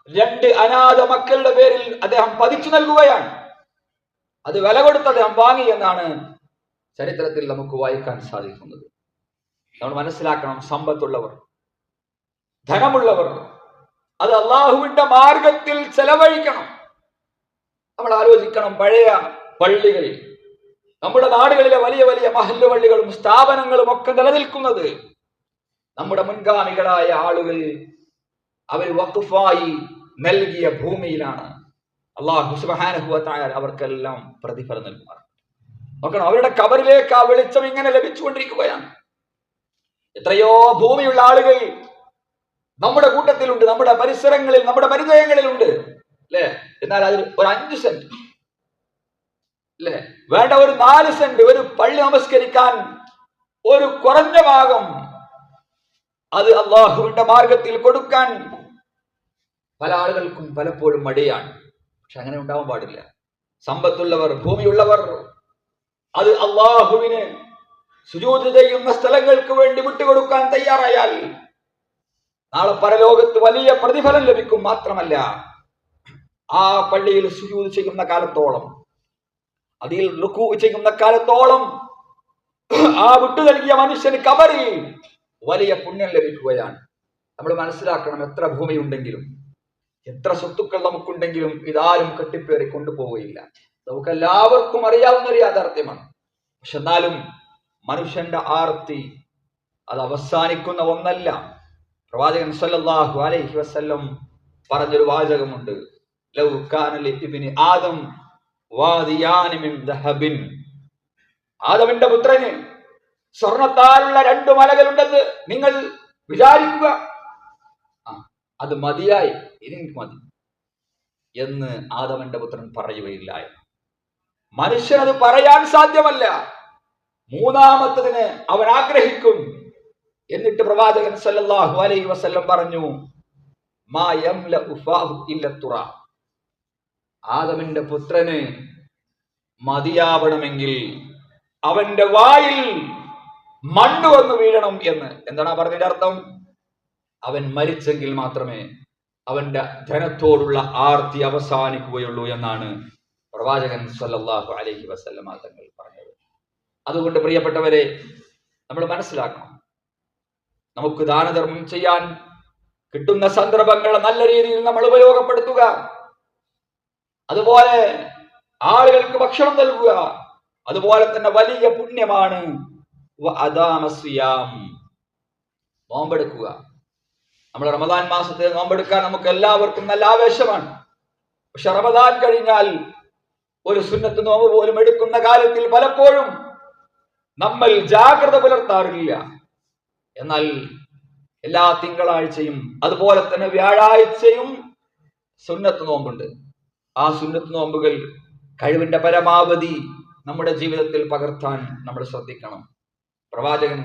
2 അനാഥ മക്കളുടെ പേരിൽ അദ്ദേഹം പതിച്ചു നൽകുകയാണ്. അത് വില കൊടുത്ത് അദ്ദേഹം വാങ്ങി എന്നാണ് ചരിത്രത്തിൽ നമുക്ക് വായിക്കാൻ സാധിക്കുന്നത്. നമ്മൾ മനസ്സിലാക്കണം, സമ്പത്തുള്ളവർ, ധനമുള്ളവർ അത് അള്ളാഹുവിന്റെ മാർഗത്തിൽ ചെലവഴിക്കണം. നമ്മൾ ആലോചിക്കണം, പഴയ പള്ളികൾ, നമ്മുടെ നാടുകളിലെ വലിയ വലിയ മഹല്ല് പള്ളികളും സ്ഥാപനങ്ങളും ഒക്കെ നിലനിൽക്കുന്നത് നമ്മുടെ മുൻഗാമികളായ ആളുകൾ അവർ വഖഫായി നൽകിയ ഭൂമിയിലാണ്. അല്ലാഹു സുബ്ഹാനഹു വ തആല അവർക്കെല്ലാം പ്രതിഫലം നൽകുമാറാകട്ടെ. നോക്കണം, അവരുടെ ഖബറിലേക്ക് ആ വെളിച്ചം ഇങ്ങനെ ലഭിച്ചുകൊണ്ടിരിക്കുകയാണ്. എത്രയോ ഭൂമിയുള്ള ആളുകൾ നമ്മുടെ കൂട്ടത്തിലുണ്ട്, നമ്മുടെ പരിസരങ്ങളിൽ, നമ്മുടെ പരിചയങ്ങളിലുണ്ട്, അല്ലേ? എന്നാൽ അതിൽ ഒരു 5 സെന്റ്, അല്ലേ, വേണ്ട ഒരു 4 സെന്റ് ഒരു പള്ളി നമസ്കരിക്കാൻ ഒരു കുറഞ്ഞ ഭാഗം അത് അള്ളാഹുവിന്റെ മാർഗത്തിൽ കൊടുക്കാൻ പല ആളുകൾക്കും പലപ്പോഴും മടിയാണ്. പക്ഷെ അങ്ങനെ ഉണ്ടാവാൻ പാടില്ല. സമ്പത്തുള്ളവർ, ഭൂമിയുള്ളവർ അത് അള്ളാഹുവിന് സുജൂദ് ചെയ്യുന്ന സ്ഥലങ്ങൾക്ക് വേണ്ടി വിട്ടുകൊടുക്കാൻ തയ്യാറായാൽ നാളെ പരലോകത്ത് വലിയ പ്രതിഫലം ലഭിക്കും. മാത്രമല്ല, ആ പള്ളിയിൽ സുജൂദ് ചെയ്യുന്ന കാലത്തോളം, അതിൽ റുക്കൂ ചെയ്യുന്ന കാലത്തോളം ആ വിട്ടു നൽകിയ മനുഷ്യന് കബറിൽ വലിയ പുണ്യം ലഭിക്കുകയാണ്. നമ്മൾ മനസ്സിലാക്കണം, എത്ര ഭൂമിയുണ്ടെങ്കിലും എത്ര സ്വത്തുക്കൾ നമുക്കുണ്ടെങ്കിലും ഇതാരും കെട്ടിപ്പേറി കൊണ്ടുപോവുകയില്ല. നമുക്ക് എല്ലാവർക്കും അറിയാവുന്ന ഒരു യാഥാർത്ഥ്യമാണ്. പക്ഷെ എന്നാലും മനുഷ്യന്റെ ആർത്തി അത് അവസാനിക്കുന്ന ഒന്നല്ല. പ്രവാചകൻ സല്ലല്ലാഹു അലൈഹി വസല്ലം പറഞ്ഞൊരു വാചകമുണ്ട്, ലൗ കാന ലിബ്നി ആദം വാദിയാനി മിൻ ദഹബിൻ. ആദമിന്റെ പുത്രന് സ്വർണത്താലുള്ള 2 മലകളുണ്ടെന്ന് നിങ്ങൾ വിചാരിക്കുക, അത് മതിയായി, ഇനി മതി എന്ന് ആദമന്റെ പുത്രൻ പറയുകയില്ല. മനുഷ്യനത് പറയാൻ സാധ്യമല്ല. മൂന്നാമത്തതിന് അവൻ ആഗ്രഹിക്കും. എന്നിട്ട് പ്രവാചകൻ സല്ലല്ലാഹു അലൈഹി വസല്ലം പറഞ്ഞു, മാ യംലഉ ഫാഹു ഇല്ല തുറ. ആദമിന്റെ പുത്രന് മതിയാവണമെങ്കിൽ അവന്റെ വായിൽ മണ്ണ് വന്ന് വീഴണം എന്ന്. എന്താണ് പറഞ്ഞതിന്റെ അർത്ഥം? അവൻ മരിച്ചെങ്കിൽ മാത്രമേ അവന്റെ ധനത്തോടുള്ള ആർത്തി അവസാനിക്കുകയുള്ളൂ എന്നാണ് പ്രവാചകൻ സല്ലല്ലാഹു അലൈഹി വസല്ലം തങ്ങൾ പറഞ്ഞത്. അതുകൊണ്ട് പ്രിയപ്പെട്ടവരെ, നമ്മൾ മനസ്സിലാക്കണം, നമുക്ക് ദാനധർമ്മം ചെയ്യാൻ കിട്ടുന്ന സന്ദർഭങ്ങൾ നല്ല രീതിയിൽ നമ്മൾ ഉപയോഗപ്പെടുത്തുക. അതുപോലെ ആളുകൾക്ക് ഭക്ഷണം നൽകുക. അതുപോലെ തന്നെ വലിയ പുണ്യമാണ് നോമ്പെടുക്കുക. നമ്മൾ റമദാൻ മാസത്തിൽ നോമ്പെടുക്കാൻ നമുക്ക് എല്ലാവർക്കും നല്ല ആവേശമാണ്. പക്ഷെ റമദാൻ കഴിഞ്ഞാൽ ഒരു സുന്നത്ത് നോമ്പ് പോലും എടുക്കുന്ന കാര്യത്തിൽ പലപ്പോഴും നമ്മൾ ജാഗ്രത പുലർത്താറില്ല. എന്നാൽ എല്ലാ തിങ്കളാഴ്ചയും അതുപോലെ തന്നെ വ്യാഴാഴ്ചയും സുന്നത്ത് നോമ്പുണ്ട്. ആ സുന്നത്ത് നോമ്പുകൾ കഴിവിന്റെ പരമാവധി നമ്മുടെ ജീവിതത്തിൽ പകർത്താൻ നമ്മൾ ശ്രദ്ധിക്കണം. പ്രവാചകൻ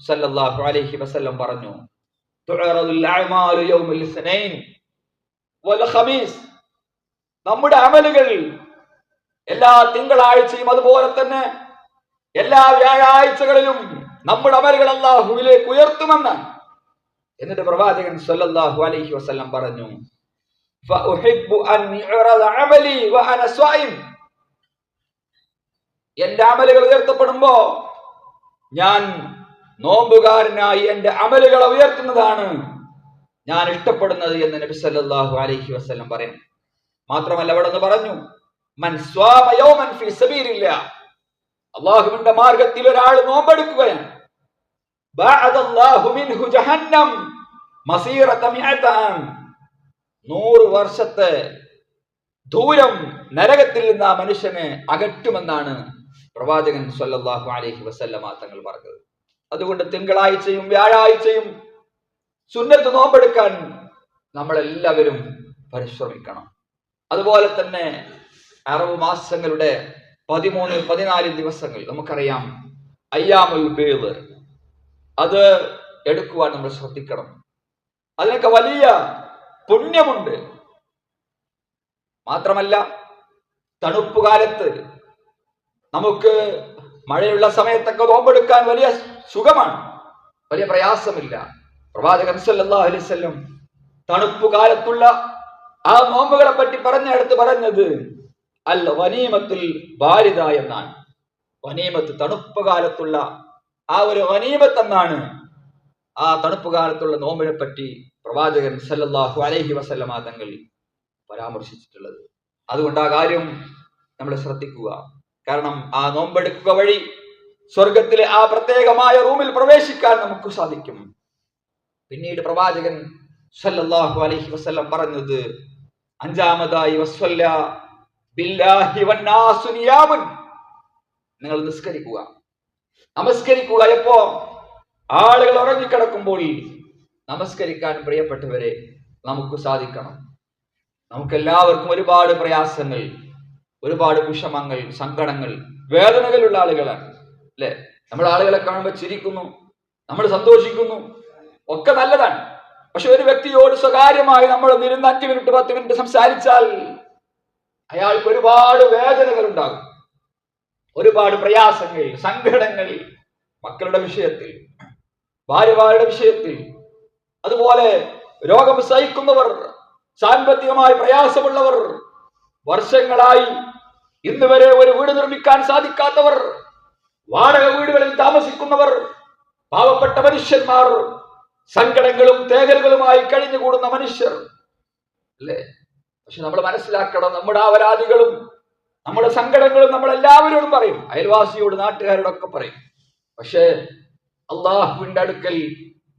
സല്ലല്ലാഹു അലൈഹി വസല്ലം പറഞ്ഞു, തുഅറദുൽ അഅമാലു യൗമുൽ ഇസ്നൈൻ വൽ ഖമീസ്. നമ്മുടെ അമലുകൾ എല്ലാ തിങ്കളാഴ്ചയും അതുപോലെ തന്നെ എല്ലാ വ്യാഴാഴ്ചകളിലും നമ്മുടെ അമലുകൾ അല്ലാഹുവിലേക്ക് ഉയർത്തുമെന്നാണ്. എന്നിട്ട് പ്രവാചകൻ സല്ലല്ലാഹു അലൈഹി വസല്ലം പറഞ്ഞു, ഫഉഹിബ്ബു അൻ യുറദ അമലി വഅന സ്വായിം. എന്റെ അമലുകൾ ഉയർത്തപ്പെടുമ്പോ ഞാൻ നോമ്പുകാരനായി എന്റെ അമലുകളെ ഉയർത്തുന്നതാണ് ഞാൻ ഇഷ്ടപ്പെടുന്നത് എന്ന് നബി സല്ലല്ലാഹു അലൈഹി വസല്ലം പറയുന്നു. മാത്രമല്ല അവിടെ നിന്ന് പറഞ്ഞു, മൻ സ്വാമ യൗമൻ ഫീ സബീലില്ലാഹ്. അല്ലാഹുവിന്റെ മാർഗ്ഗത്തിൽ ഒരാൾ നോമ്പെടുക്കുകയാണ്, ബഅദല്ലാഹു മിൻഹു ജഹന്നം മസീറത മിഅതൻ. 100 വർഷത്തെ ദൂരം നരകത്തിൽ നിന്ന് ആ മനുഷ്യനെ അകറ്റുമെന്നാണ് പ്രവാചകൻ സല്ലല്ലാഹു അലൈഹി വസല്ലം തങ്ങൾ പറഞ്ഞത്. അതുകൊണ്ട് തിങ്കളാഴ്ചയും വ്യാഴാഴ്ചയും സുന്നത്ത് നോമ്പെടുക്കാൻ നമ്മളെല്ലാവരും പരിശ്രമിക്കണം. അതുപോലെ തന്നെ അറബ് മാസങ്ങളുടെ 13-14 ദിവസങ്ങൾ നമുക്കറിയാം, അയ്യാമുൽ ബീദ്, അത് എടുക്കുവാൻ നമ്മൾ ശ്രദ്ധിക്കണം. അതിനൊക്കെ വലിയ പുണ്യമുണ്ട്. മാത്രമല്ല, തണുപ്പ് കാലത്ത് നമുക്ക് മഴയുള്ള സമയത്തൊക്കെ നോമ്പെടുക്കാൻ വലിയ സുഖമാണ്, വലിയ പ്രയാസമില്ല. പ്രവാചകൻ സല്ലല്ലാഹു അലൈഹി വസല്ലം തണുപ്പ് കാലത്തുള്ള ആ നോമ്പുകളെ പറ്റി പറഞ്ഞത് അൽ ഗനീമത്തുൽ ബാരിദ എന്നാണ്. ഗനീമത്ത്, തണുപ്പ് കാലത്തുള്ള ആ ഒരു ഗനീമത്ത് എന്നാണ് ആ തണുപ്പ് കാലത്തുള്ള നോമ്പിനെ പറ്റി പ്രവാചകൻ സല്ലല്ലാഹു അലൈഹി വസല്ലം തങ്ങൾ പരാമർശിച്ചിട്ടുള്ളത്. അതുകൊണ്ട് ആ കാര്യം നമ്മൾ ശ്രദ്ധിക്കുക. കാരണം ആ നോമ്പെടുക്കുക വഴി സ്വർഗത്തിലെ ആ പ്രത്യേകമായ റൂമിൽ പ്രവേശിക്കാൻ നമുക്ക് സാധിക്കും. പിന്നീട് പ്രവാചകൻ സല്ലല്ലാഹു അലൈഹി വസല്ലം പറഞ്ഞത്, 5-ാമതായി വസ്വല്ല ബില്ലാഹി വന്നാസു നിയാമുൻ. നിങ്ങൾ നിസ്കരിക്കുക, നമസ്കരിക്കുക. എപ്പോ? ആളുകൾ ഉറങ്ങിക്കിടക്കുമ്പോൾ നമസ്കരിക്കാൻ പ്രിയപ്പെട്ടവരെ നമുക്ക് സാധിക്കണം. നമുക്കെല്ലാവർക്കും ഒരുപാട് പ്രയാസങ്ങൾ, ഒരുപാട് വിഷമങ്ങൾ, സങ്കടങ്ങൾ, വേദനകളുള്ള ആളുകളാണ്, അല്ലെ? നമ്മൾ ആളുകളെ കാണുമ്പോൾ ചിരിക്കുന്നു, നമ്മൾ സന്തോഷിക്കുന്നു, ഒക്കെ നല്ലതാണ്. പക്ഷെ ഒരു വ്യക്തിയോട് സ്വകാര്യമായി നമ്മൾ 5 മിനിറ്റ് 10 മിനിറ്റ് സംസാരിച്ചാൽ അയാൾക്ക് ഒരുപാട് വേദനകൾ ഉണ്ടാകും, ഒരുപാട് പ്രയാസങ്ങൾ, സങ്കടങ്ങൾ, മക്കളുടെ വിഷയത്തിൽ, ഭാര്യമാരുടെ വിഷയത്തിൽ, അതുപോലെ രോഗം സഹിക്കുന്നവർ, സാമ്പത്തികമായി പ്രയാസമുള്ളവർ, വർഷങ്ങളായി ഇന്ന് വരെ ഒരു വീട് നിർമ്മിക്കാൻ സാധിക്കാത്തവർ, വാടക വീടുകളിൽ താമസിക്കുന്നവർ, പാവപ്പെട്ട മനുഷ്യന്മാർ, സങ്കടങ്ങളും തേകലുകളുമായി കഴിഞ്ഞുകൂടുന്ന മനുഷ്യർ അല്ലേ? പക്ഷെ നമ്മൾ മനസ്സിലാക്കണം, നമ്മുടെ അപരാധികളും നമ്മുടെ സങ്കടങ്ങളും നമ്മൾ എല്ലാവരോടും പറയും, അയൽവാസിയോട്, നാട്ടുകാരോടൊക്കെ പറയും. പക്ഷേ അള്ളാഹുവിന്റെ അടുക്കൽ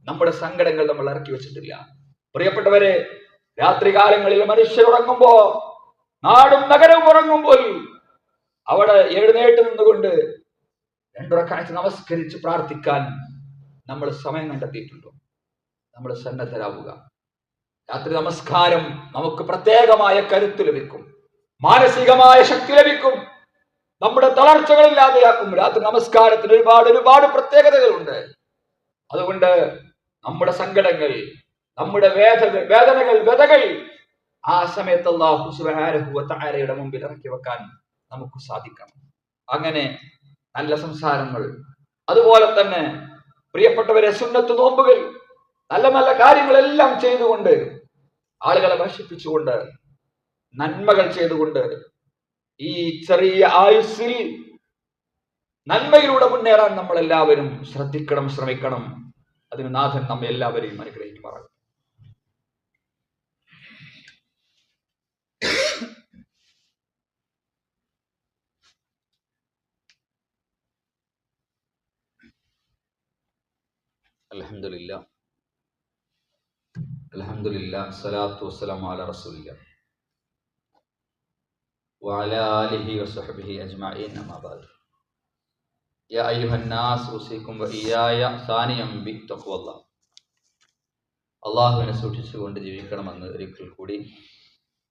നമ്മുടെ സങ്കടങ്ങൾ നമ്മൾ ഇറക്കി വെച്ചിട്ടില്ല. പ്രിയപ്പെട്ടവരെ, രാത്രികാലങ്ങളിൽ മനുഷ്യർ ഉറങ്ങുമ്പോ, നാടും നഗരവും ഉറങ്ങുമ്പോൾ അവിടെ എഴുന്നേറ്റ് നിന്നുകൊണ്ട് 2 റക്അത്ത് നമസ്കരിച്ച് പ്രാർത്ഥിക്കാൻ നമ്മൾ സമയം കണ്ടെത്തിയിട്ടുണ്ടോ? നമ്മൾ സന്നദ്ധരാവുക. രാത്രി നമസ്കാരം നമുക്ക് പ്രത്യേകമായ കരുത്ത് ലഭിക്കും, മാനസികമായ ശക്തി ലഭിക്കും, നമ്മുടെ തളർച്ചകൾ ഇല്ലാതെയാക്കും. രാത്രി നമസ്കാരത്തിന് ഒരുപാട് പ്രത്യേകതകളുണ്ട്. അതുകൊണ്ട് നമ്മുടെ സങ്കടങ്ങൾ, നമ്മുടെ വേദനകൾ, വ്യതകൾ ആ സമയത്ത് അല്ലാഹു സുബ്ഹാനഹു വ തആലയുടെ മുമ്പിൽ ഇറക്കി വെക്കാൻ നമുക്ക് സാധിക്കണം. അങ്ങനെ നല്ല സംസാരങ്ങൾ, അതുപോലെ തന്നെ പ്രിയപ്പെട്ടവരെ, സുന്നത്ത് നോമ്പുകൾ, നല്ല നല്ല കാര്യങ്ങളെല്ലാം ചെയ്തുകൊണ്ട്, ആളുകളെ ഭക്ഷിപ്പിച്ചുകൊണ്ട്, നന്മകൾ ചെയ്തുകൊണ്ട്, ഈ ചെറിയ ആയുസ്സിൽ നന്മയിലൂടെ മുന്നേറാൻ നമ്മൾ എല്ലാവരും ശ്രദ്ധിക്കണം, ശ്രമിക്കണം. അതിന് നാഥൻ നമ്മെ എല്ലാവരെയും അനുഗ്രഹിക്കുമാറാകട്ടെ. അൽഹംദുലില്ലാ സ്വലാത്തു വസ്സലാമു അലാ റസൂലില്ലാ വഅലാ ആലിഹി വസഹ്ബിഹി അജ്മഈൻ, അമ്മാ ബഅദ്. യാ അയ്യുഹന്നാസ് ഉസീകും വഇയ്യായ സാനിയം ബിത്തഖ്വല്ലാഹ്. അള്ളാഹുവിനെ സൂക്ഷിച്ചുകൊണ്ട് ജീവിക്കണമെന്ന് ഒരിക്കൽ കൂടി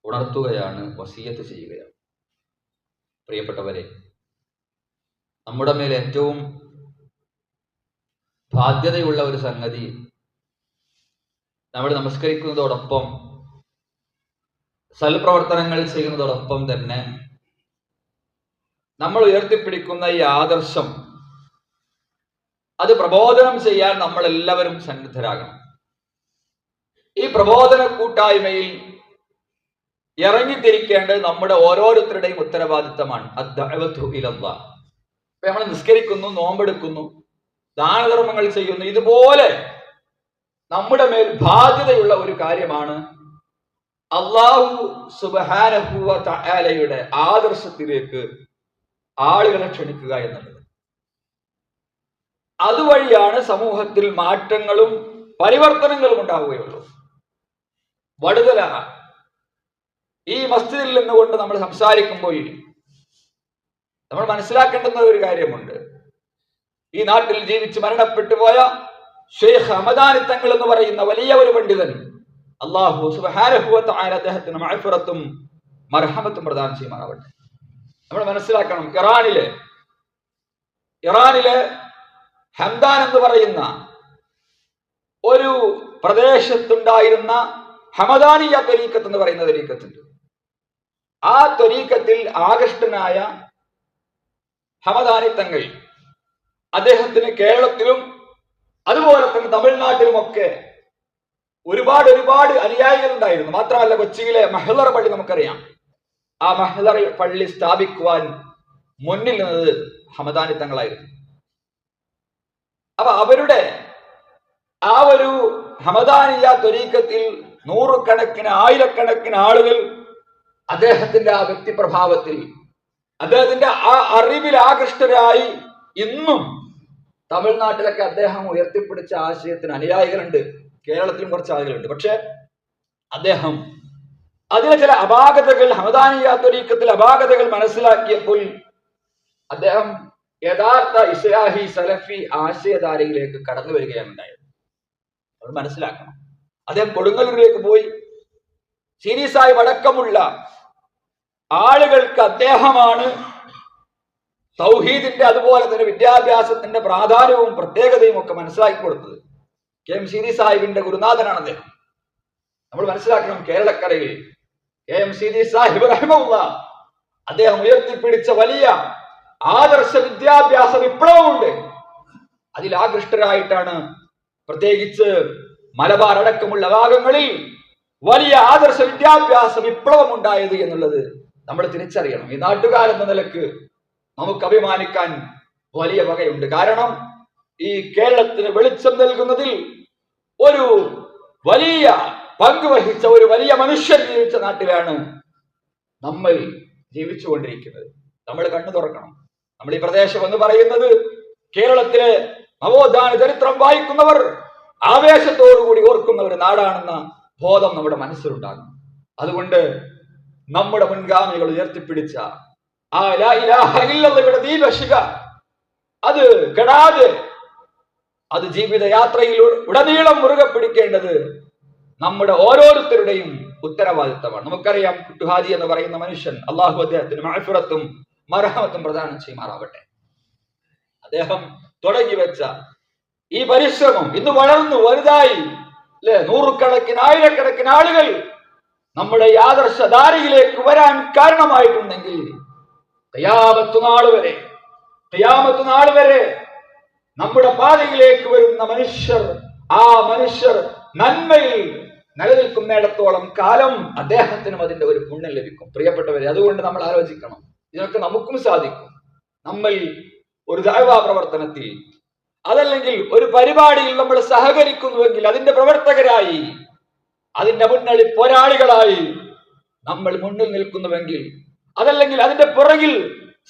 ഉണർത്തുകയാണ്, വസിയത്ത് ചെയ്യുകയാണ്. പ്രിയപ്പെട്ടവരെ, നമ്മുടെ മേൽ ഏറ്റവും ബാധ്യതയുള്ള ഒരു സംഗതി, നമ്മൾ നമസ്കരിക്കുന്നതോടൊപ്പം സൽപ്രവർത്തനങ്ങൾ ചെയ്യുന്നതോടൊപ്പം തന്നെ നമ്മൾ ഉയർത്തിപ്പിടിക്കുന്ന ഈ ആദർശം, അത് പ്രബോധനം ചെയ്യാൻ നമ്മൾ എല്ലാവരും സന്നദ്ധരാകണം. ഈ പ്രബോധന കൂട്ടായ്മയിൽ ഇറങ്ങിത്തിരിക്കേണ്ടത് നമ്മുടെ ഓരോരുത്തരുടെയും ഉത്തരവാദിത്തമാണ്. അദ്ദഅവതു ഇലല്ലാഹ്. നമ്മൾ നിസ്കരിക്കുന്നു, നോമ്പെടുക്കുന്നു, ദാനധർമ്മങ്ങൾ ചെയ്യുന്നു, ഇതുപോലെ നമ്മുടെ മേൽ ബാധ്യതയുള്ള ഒരു കാര്യമാണ് അല്ലാഹു സുബ്ഹാനഹു വ തആലയുടെ ആദർശത്തിലേക്ക് ആളുകളെ ക്ഷണിക്കുക എന്നുള്ളത്. അതുവഴിയാണ് സമൂഹത്തിൽ മാറ്റങ്ങളും പരിവർത്തനങ്ങളും ഉണ്ടാവുകയുള്ളൂ. വടുതല ഈ മസ്ജിദിൽ നിന്നുകൊണ്ട് നമ്മൾ സംസാരിക്കുമ്പോൾ നമ്മൾ മനസ്സിലാക്കേണ്ടുന്ന ഒരു കാര്യമുണ്ട്. ഈ നാട്ടിൽ ജീവിച്ച് മരണപ്പെട്ടു പോയ ഷെയ്ഖ് ഹമദാനി തങ്ങൾ എന്ന് പറയുന്ന വലിയ ഒരു പണ്ഡിതൻ, അല്ലാഹു സുബ്ഹാനഹു വ തആല അദ്ദേഹത്തിന് മഗ്ഫിറത്തും മർഹമത്തും പ്രദാനം ചെയ്യുമാറാവട്ടെ. നമ്മൾ മനസ്സിലാക്കണം, ഇറാനിലെ ഹംദാൻ എന്ന് പറയുന്ന ഒരു പ്രദേശത്തുണ്ടായിരുന്ന ഹമദാനിയ ത്വരീഖത്ത് എന്ന് പറയുന്ന ത്വരീഖത്തുണ്ട്. ആ ത്വരീഖത്തിൽ ആകൃഷ്ടനായ ഹമദാനി തങ്ങൾ, അദ്ദേഹത്തിന് കേരളത്തിലും അതുപോലെ തന്നെ തമിഴ്നാട്ടിലുമൊക്കെ ഒരുപാട് അനുയായികൾ ഉണ്ടായിരുന്നു. മാത്രമല്ല, കൊച്ചിയിലെ മഹ്ലർ പള്ളി നമുക്കറിയാം. ആ മഹ്ലർ പള്ളി സ്ഥാപിക്കുവാൻ മുന്നിൽ നിന്നത് ഹമദാനി തങ്ങളായിരുന്നു. അപ്പൊ അവരുടെ ആ ഒരു ഹമദാനിയ ത്വരീഖത്തിൽ നൂറുകണക്കിന്, ആയിരക്കണക്കിന് ആളുകൾ അദ്ദേഹത്തിന്റെ ആ വ്യക്തിപ്രഭാവത്തിൽ, അദ്ദേഹത്തിന്റെ ആ അറിവിൽ ആകൃഷ്ടരായി ഇന്നും തമിഴ്നാട്ടിലൊക്കെ അദ്ദേഹം ഉയർത്തിപ്പിടിച്ച ആശയത്തിന് അനുയായികളുണ്ട്. കേരളത്തിലും കുറച്ച് ആളുകളുണ്ട്. പക്ഷെ അദ്ദേഹം അതിലെ ചില അപാകതകൾ, ഹമദാനിയ ത്വരീഖത്തിൽ അപാകതകൾ മനസ്സിലാക്കിയപ്പോൾ അദ്ദേഹം യഥാർത്ഥ ഇസ്ലാഹി സലഫി ആശയധാരയിലേക്ക് കടന്നു വരികയാണ് ഉണ്ടായത്. അത് മനസ്സിലാക്കണം. അദ്ദേഹം കൊടുങ്ങല്ലൂരിലേക്ക് പോയി സീരീസായി അടക്കമുള്ള ആളുകൾക്ക് അദ്ദേഹമാണ് തൗഹീദിന്റെ, അതുപോലെ തന്നെ വിദ്യാഭ്യാസത്തിന്റെ പ്രാധാന്യവും പ്രത്യേകതയും ഒക്കെ മനസ്സിലാക്കി കൊടുത്തത്. KM സീതി സാഹിബിന്റെ ഗുരുനാഥനാണ് അദ്ദേഹം. നമ്മൾ മനസ്സിലാക്കണം, കേരളക്കരയിൽ KM സീതി സാഹിബ് റഹിമഹുല്ലാഹ് അദ്ദേഹം ഉയർത്തിപ്പിടിച്ച വലിയ ആദർശ വിദ്യാഭ്യാസ വിപ്ലവമുണ്ട്. അതിൽ ആകൃഷ്ടരായിട്ടാണ് പ്രത്യേകിച്ച് മലബാർ അടക്കമുള്ള ഭാഗങ്ങളിൽ വലിയ ആദർശ വിദ്യാഭ്യാസ വിപ്ലവം ഉണ്ടായത് എന്നുള്ളത് നമ്മൾ തിരിച്ചറിയണം. ഈ നാട്ടുകാരെന്ന നിലക്ക് നമുക്ക് അഭിമാനിക്കാൻ വലിയ വകയുണ്ട്. കാരണം ഈ കേരളത്തിന് വെളിച്ചം നൽകുന്നതിൽ ഒരു വലിയ പങ്ക് വഹിച്ച ഒരു വലിയ മനുഷ്യൻ ജീവിച്ച നാട്ടിലാണ് നമ്മൾ ജീവിച്ചുകൊണ്ടിരിക്കുന്നത്. നമ്മൾ കണ്ണു തുറക്കണം. നമ്മൾ ഈ പ്രദേശം എന്ന് പറയുന്നത് കേരളത്തിലെ നവോത്ഥാന ചരിത്രം വായിക്കുന്നവർ ആവേശത്തോടുകൂടി ഓർക്കുന്ന ഒരു നാടാണെന്ന ബോധം നമ്മുടെ മനസ്സിലുണ്ടാകും. അതുകൊണ്ട് നമ്മുടെ മുൻഗാമികൾ ഉയർത്തിപ്പിടിച്ച ആ ലാ ഇലാഹ ഇല്ലല്ലാഹയുടെ ദീപശിഖ അത് കെടാതെ അത് ജീവിതയാത്രയിൽ ഉടനീളം മുറുകെ പിടിക്കേണ്ടത് നമ്മുടെ ഓരോരുത്തരുടെയും ഉത്തരവാദിത്തമാണ്. നമുക്കറിയാം, കുട്ടുഹാജി എന്ന് പറയുന്ന മനുഷ്യൻ, അള്ളാഹു അദ്ദേഹത്തിന് മഅ്ഫിറത്തും മർഹമത്തും പ്രദാനം ചെയ്യുമാറാവട്ടെ, അദ്ദേഹം തുടങ്ങി വെച്ച ഈ പരിശ്രമം ഇന്ന് വളർന്നു വലുതായി അല്ലെ, നൂറുകണക്കിന് ആയിരക്കണക്കിന് ആളുകൾ നമ്മുടെ ഈ ആദർശധാരയിലേക്ക് വരാൻ കാരണമായിട്ടുണ്ടെങ്കിൽ ഖിയാമത്ത് നാൾ വരെ നമ്മുടെ പാതയിലേക്ക് വരുന്ന മനുഷ്യർ നന്മയിൽ നിലനിൽക്കുന്നിടത്തോളം കാലം അദ്ദേഹത്തിനും അതിന്റെ ഒരു പുണ്യം ലഭിക്കും. പ്രിയപ്പെട്ടവരെ, അതുകൊണ്ട് നമ്മൾ ആലോചിക്കണം, ഇതിനൊക്കെ നമുക്കും സാധിക്കും. നമ്മൾ ഒരു ദഅ്വാ പ്രവർത്തനത്തിൽ അതല്ലെങ്കിൽ ഒരു പരിപാടിയിൽ നമ്മൾ സഹകരിക്കുന്നുവെങ്കിൽ, അതിന്റെ പ്രവർത്തകരായി, അതിന്റെ മുന്നണി പോരാളികളായി നമ്മൾ മുന്നിൽ നിൽക്കുന്നുവെങ്കിൽ, അതല്ലെങ്കിൽ അതിന്റെ പുറകിൽ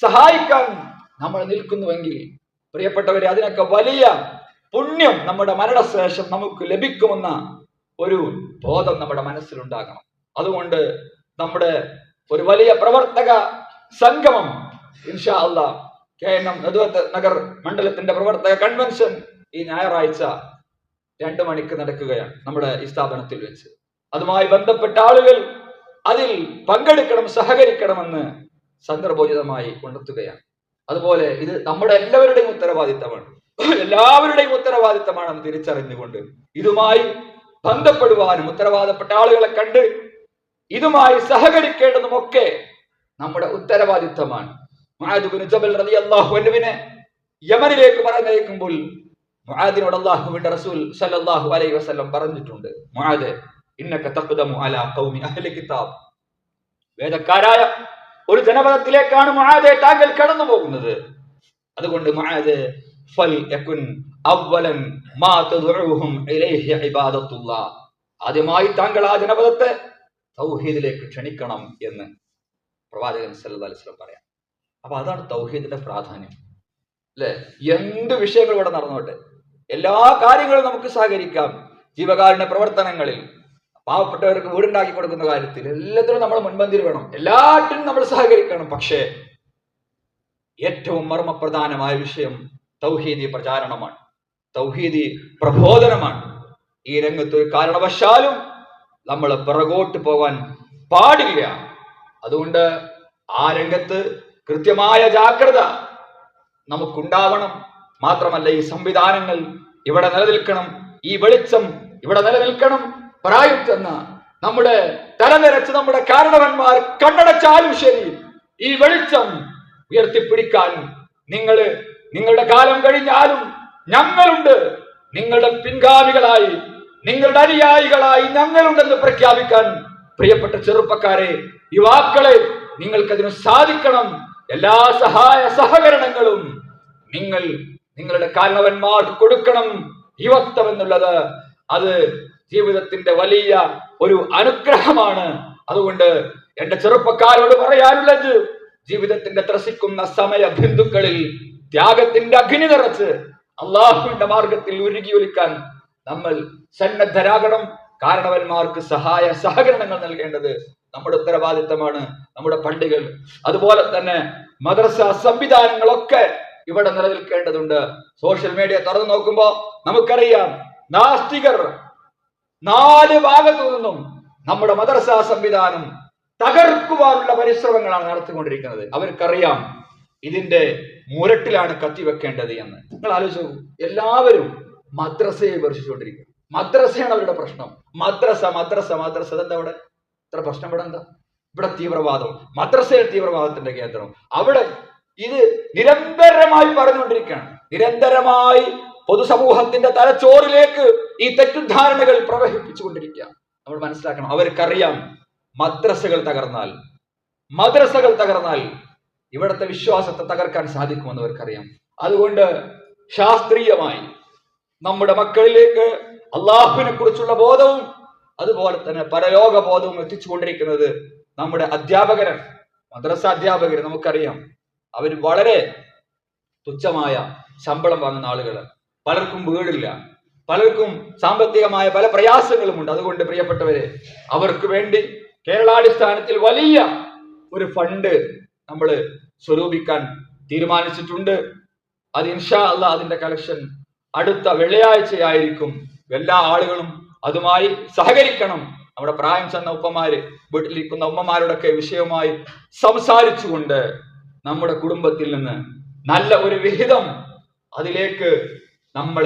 സഹായിക്കാൻ നമ്മൾ നിൽക്കുന്നുവെങ്കിൽ, പ്രിയപ്പെട്ടവരെ, അതിനൊക്കെ വലിയ പുണ്യം നമ്മുടെ മരണശേഷം നമുക്ക് ലഭിക്കുമെന്ന ഒരു ബോധം നമ്മുടെ മനസ്സിലുണ്ടാകണം. അതുകൊണ്ട് നമ്മുടെ ഒരു വലിയ പ്രവർത്തക സംഗമം ഇൻഷാ അല്ലാഹ് KNM നെടുവത്ത് നഗർ മണ്ഡലത്തിന്റെ പ്രവർത്തക കൺവെൻഷൻ ഈ ഞായറാഴ്ച 2 മണിക്ക് നടക്കുകയാണ് നമ്മുടെ ഈ സ്ഥാപനത്തിൽ വെച്ച്. അതുമായി ബന്ധപ്പെട്ട ആളുകൾ അതിൽ പങ്കെടുക്കണം, സഹകരിക്കണമെന്ന് സന്ദർഭോചിതമായി ഉണർത്തുകയാണ്. അതുപോലെ ഇത് നമ്മുടെ എല്ലാവരുടെയും ഉത്തരവാദിത്തമാണെന്ന് തിരിച്ചറിഞ്ഞുകൊണ്ട് ഇതുമായി ബന്ധപ്പെടുവാനും ഉത്തരവാദപ്പെട്ട ആളുകളെ കണ്ട് ഇതുമായി സഹകരിക്കേണ്ടതുമൊക്കെ നമ്മുടെ ഉത്തരവാദിത്തമാണ്. മുആദ് ഇബ്നു ജബൽ റളിയല്ലാഹു അൻഹുവിനെ യമനിലേക്ക് പറഞ്ഞയക്കുമ്പോൾ മുആദിനോട് അല്ലാഹുവിന്റെ റസൂൽ സല്ലല്ലാഹു അലൈഹി വസല്ലം പറഞ്ഞിട്ടുണ്ട്, മുആദ് ഇന്നക തഖ്ദമു അലാ ഖൗമി അഹ്ലി കിതാബ്, വേദക്കാരായ ഒരു ജനപദത്തിലേക്കാണ് മുആദേ താങ്കൾ കടന്നു പോകുന്നത്. അതുകൊണ്ട് മുആദേ ഫൽ യകുൻ അവ്വലൻ മാ തദ്ഉഹും ഇലൈഹി ഇബാദത്തുല്ലാഹ്, ആദ്യമായി താങ്കൾ ആ ജനപദത്തെ തൗഹീദിലേക്ക് ക്ഷണിക്കണം എന്ന് പ്രവാചകൻ സല്ലല്ലാഹു അലൈഹി വസല്ലം പറയാം. അപ്പൊ അതാണ് തൗഹീദിന്റെ പ്രാധാന്യം, അല്ലെ? എന്ത് വിഷയങ്ങൾ ഇവിടെ നടന്നോട്ടെ, എല്ലാ കാര്യങ്ങളും നമുക്ക് സഹകരിക്കാം. ജീവകാരുണ്യ പ്രവർത്തനങ്ങളിൽ, പാവപ്പെട്ടവർക്ക് വീടുണ്ടാക്കി കൊടുക്കുന്ന കാര്യത്തിൽ, എല്ലാത്തിനും നമ്മൾ മുൻപന്തിയിൽ വേണം, എല്ലാറ്റിനും നമ്മൾ സഹകരിക്കണം. പക്ഷേ ഏറ്റവും മർമ്മപ്രധാനമായ വിഷയം തൗഹീദി പ്രചാരണമാണ്, തൗഹീദി പ്രബോധനമാണ്. ഈ രംഗത്ത് ഒരു കാരണവശാലും നമ്മൾ പിറകോട്ട് പോകാൻ പാടില്ല. അതുകൊണ്ട് ആ രംഗത്ത് കൃത്യമായ ജാഗ്രത നമുക്കുണ്ടാവണം. മാത്രമല്ല, ഈ സംവിധാനങ്ങൾ ഇവിടെ നിലനിൽക്കണം, ഈ വെളിച്ചം ഇവിടെ നിലനിൽക്കണം. പ്രായം ചെന്ന നമ്മുടെ തലനിരച്ച് നമ്മുടെ കാരണവന്മാർ കണ്ണടച്ചാലും ശരി, ഈ വെളിച്ചം ഉയർത്തിപ്പിടിക്കാൻ നിങ്ങളുടെ കാലം കഴിഞ്ഞാലും ഞങ്ങളുണ്ട്, നിങ്ങളുടെ പിൻഗാമികളായി, നിങ്ങളുടെ അനുയായികളായി ഞങ്ങളുണ്ടെന്ന് പ്രഖ്യാപിക്കാൻ പ്രിയപ്പെട്ട ചെറുപ്പക്കാരെ, യുവാക്കളെ, നിങ്ങൾക്കതിന് സാധിക്കണം. എല്ലാ സഹായ സഹകരണങ്ങളും നിങ്ങളുടെ കാരണവന്മാർക്ക് കൊടുക്കണം. യുവത്വം എന്നുള്ളത് അത് ജീവിതത്തിന്റെ വലിയ ഒരു അനുഗ്രഹമാണ്. അതുകൊണ്ട് എന്റെ ചെറുപ്പക്കാരോട് പറയാനുള്ളത്, ജീവിതത്തിന്റെ ത്രസിക്കുന്ന സമയ ബിന്ദുക്കളിൽ ത്യാഗത്തിന്റെ അഗ്നി നിറച്ച് അള്ളാഹുവിന്റെ മാർഗത്തിൽ ഉരുകിയൊലിക്കാൻ നമ്മൾ സന്നദ്ധരാകണം. കാരണവന്മാർക്ക് സഹായ സഹകരണങ്ങൾ നൽകേണ്ടത് നമ്മുടെ ഉത്തരവാദിത്തമാണ്. നമ്മുടെ പള്ളികൾ, അതുപോലെ തന്നെ മദ്രസ സംവിധാനങ്ങളൊക്കെ ഇവിടെ നിലനിൽക്കേണ്ടതുണ്ട്. സോഷ്യൽ മീഡിയ തുറന്നു നോക്കുമ്പോൾ നമുക്കറിയാം, നാസ്തികർ 4 ഭാഗത്തു നിന്നും നമ്മുടെ മദ്രസ സംവിധാനം തകർക്കുവാനുള്ള പരിശ്രമങ്ങളാണ് നടത്തിക്കൊണ്ടിരിക്കുന്നത്. അവർക്കറിയാം ഇതിന്റെ മുരട്ടിലാണ് കത്തിവെക്കേണ്ടത് എന്ന്. നിങ്ങൾ ആലോചിച്ചു, എല്ലാവരും മദ്രസയെ വിമർശിച്ചുകൊണ്ടിരിക്കും. മദ്രസയാണ് അവരുടെ പ്രശ്നം. മദ്രസ മദ്രസ മദ്രസ, എന്താ അവിടെ ഇത്ര പ്രശ്നം? ഇവിടെ എന്താ? ഇവിടെ തീവ്രവാദം, മദ്രസയിൽ തീവ്രവാദത്തിന്റെ കേന്ദ്രം, അവിടെ ഇത് നിരന്തരമായി പറഞ്ഞുകൊണ്ടിരിക്കുകയാണ്. നിരന്തരമായി പൊതുസമൂഹത്തിന്റെ തലച്ചോറിലേക്ക് ഈ തെറ്റിദ്ധാരണകൾ പ്രവഹിപ്പിച്ചുകൊണ്ടിരിക്കുക. നമ്മൾ മനസ്സിലാക്കണം, അവർക്കറിയാം മദ്രസകൾ തകർന്നാൽ ഇവിടുത്തെ വിശ്വാസത്തെ തകർക്കാൻ സാധിക്കുമെന്ന് അവർക്കറിയാം. അതുകൊണ്ട് ശാസ്ത്രീയമായി നമ്മുടെ മക്കളിലേക്ക് അള്ളാഹുവിനെ കുറിച്ചുള്ള ബോധവും അതുപോലെ തന്നെ പരലോക ബോധവും എത്തിച്ചുകൊണ്ടിരിക്കുന്നത് നമ്മുടെ അധ്യാപകരാണ്. മദ്രസ അധ്യാപകർ നമുക്കറിയാം, അവർ വളരെ തുച്ഛമായ ശമ്പളം വാങ്ങുന്ന ആളുകൾ. പലർക്കും വീടില്ല, പലർക്കും സാമ്പത്തികമായ പല പ്രയാസങ്ങളുമുണ്ട്. അതുകൊണ്ട് പ്രിയപ്പെട്ടവരെ, അവർക്ക് വേണ്ടി കേരളാടിസ്ഥാനത്തിൽ വലിയ ഒരു ഫണ്ട് നമ്മൾ സ്വരൂപിക്കാൻ തീരുമാനിച്ചിട്ടുണ്ട്. അത് ഇൻഷാ അല്ലാഹ് അതിന്റെ കളക്ഷൻ അടുത്ത വെള്ളിയാഴ്ചയായിരിക്കും. എല്ലാ ആളുകളും അതുമായി സഹകരിക്കണം. നമ്മുടെ പ്രായം ചെന്ന ഉപ്പമാര്, വീട്ടിലിരിക്കുന്ന ഉമ്മമാരോടൊക്കെ വിഷയവുമായി സംസാരിച്ചുകൊണ്ട് നമ്മുടെ കുടുംബത്തിൽ നിന്ന് നല്ല ഒരു വിഹിതം അതിലേക്ക് നമ്മൾ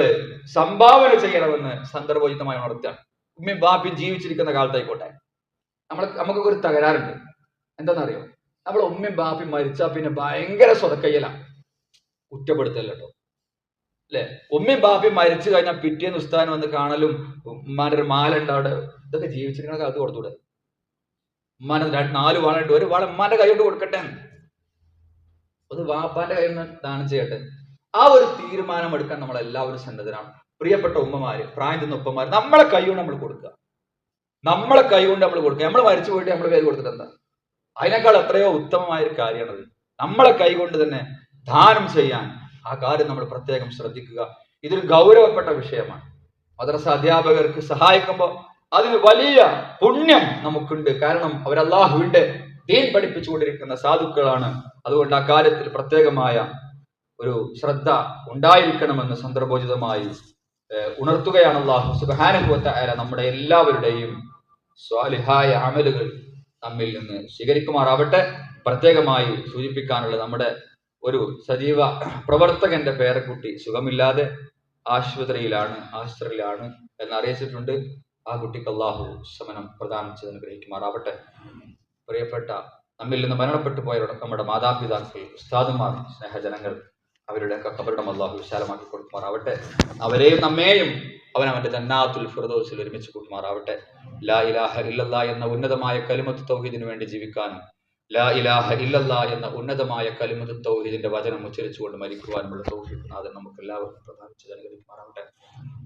സംഭാവന ചെയ്യണമെന്ന് സന്ദർഭോചിതമായി ഉണർത്തുകയാണ്. ഉമ്മയും ബാപ്പയും ജീവിച്ചിരിക്കുന്ന കാലത്തായിക്കോട്ടെ, നമുക്കൊക്കെ ഒരു തകരാറുണ്ട്. എന്താണെന്നറിയോ? നമ്മൾ ഉമ്മയും ബാപ്പയും മരിച്ചാൽ പിന്നെ ഭയങ്കര സ്വതക്കയ്യലാണ്. കുറ്റപ്പെടുത്തല്ല കേട്ടോ, അല്ലെ? ഉമ്മയും ബാപ്പയും മരിച്ചു കഴിഞ്ഞാൽ പിറ്റേന്ന് ഉസ്താൻ വന്ന് കാണലും, ഉമ്മാന്റെ ഒരു മാല ഉണ്ട് അവിടെ, ഇതൊക്കെ ജീവിച്ചിരിക്കുന്ന കാലത്ത് കൊടുത്തൂടെ? ഉമ്മാനെ 4 വാളുണ്ട്, ഒരു വാള ഉമ്മാന്റെ കൈ കൊണ്ട് കൊടുക്കട്ടെ, അത് വാപ്പാന്റെ കയ്യിൽ നിന്ന് ദാനം ചെയ്യട്ടെ. ആ ഒരു തീരുമാനം എടുക്കാൻ നമ്മൾ എല്ലാവരും സന്നദ്ധരാണ്. പ്രിയപ്പെട്ട ഉമ്മമാര്, പ്രായം ചെന്ന ഉപ്പമാര്, നമ്മളെ കൈ കൊണ്ട് നമ്മൾ കൊടുക്കുക. നമ്മൾ മരിച്ചു പോയിട്ട് നമ്മൾ പേര് കൊടുത്തിട്ട് എന്താ? അതിനേക്കാൾ എത്രയോ ഉത്തമമായ ഒരു കാര്യമാണത്. നമ്മളെ കൈ കൊണ്ട് തന്നെ ദാനം ചെയ്യാൻ ആ കാര്യം നമ്മൾ പ്രത്യേകം ശ്രദ്ധിക്കുക. ഇതൊരു ഗൗരവപ്പെട്ട വിഷയമാണ്. മദ്രസ അധ്യാപകർക്ക് സഹായിക്കുമ്പോൾ അതിന് വലിയ പുണ്യം നമുക്കുണ്ട്. കാരണം അവർ അല്ലാഹുവിന്റെ ദീൻ പഠിപ്പിച്ചുകൊണ്ടിരിക്കുന്ന സാധുക്കളാണ്. അതുകൊണ്ട് ആ കാര്യത്തിൽ പ്രത്യേകമായ ഒരു ശ്രദ്ധ ഉണ്ടായിരിക്കണമെന്ന് സന്ദർഭോചിതമായി ഉണർത്തുകയാണ്. അല്ലാഹു സുബ്ഹാനഹു വ തആല നമ്മുടെ എല്ലാവരുടെയും സ്വാലിഹായ അമലുകൾ നമ്മിൽ നിന്ന് സ്വീകരിക്കുമാറാവട്ടെ. പ്രത്യേകമായി സൂചിപ്പിക്കാനുള്ള, നമ്മുടെ ഒരു സജീവ പ്രവർത്തകന്റെ പേരക്കുട്ടി സുഖമില്ലാതെ ആശുപത്രിയിലാണ് എന്ന് അറിയിച്ചിട്ടുണ്ട്. ആ കുട്ടിക്ക് അല്ലാഹു ശമനം പ്രദാനം ചെയ്ത് അനുഗ്രഹിക്കുമാറാവട്ടെ. പ്രിയപ്പെട്ട നമ്മിൽ നിന്ന് മരണപ്പെട്ടു പോയവരുടെ നമ്മുടെ മാതാപിതാക്കൾ, ഉസ്താദുമാർ, സ്നേഹജനങ്ങൾ, അവരുടെ ഖബറിടം അല്ലാഹു വിശാലമാക്കി കൊടുക്കുമാറാവട്ടെ. അവരെയും നമ്മെയും അവന്റെ ജന്നാത്തുൽ ഫിർദൗസിൽ ഒരുമിച്ച് കൂട്ടുമാറാവട്ടെ. ലാ ഇലാഹ ഇല്ലല്ലാഹ് എന്ന ഉന്നതമായ കലിമത്ത് തൗഹീദിന് വേണ്ടി ജീവിക്കാനും, ലാ ഇലാഹ ഇല്ലല്ലാഹ് എന്ന ഉന്നതമായ കലിമത്ത് തൗഹീദിന്റെ വചനം ഉച്ചരിച്ചുകൊണ്ട് മരിക്കുവാനുമുള്ള തൗഫീഖ് നാഥൻ നമുക്ക് എല്ലാവർക്കും പ്രദാനം ചെയ്ത് അനുഗ്രഹിക്കുമാറാവട്ടെ.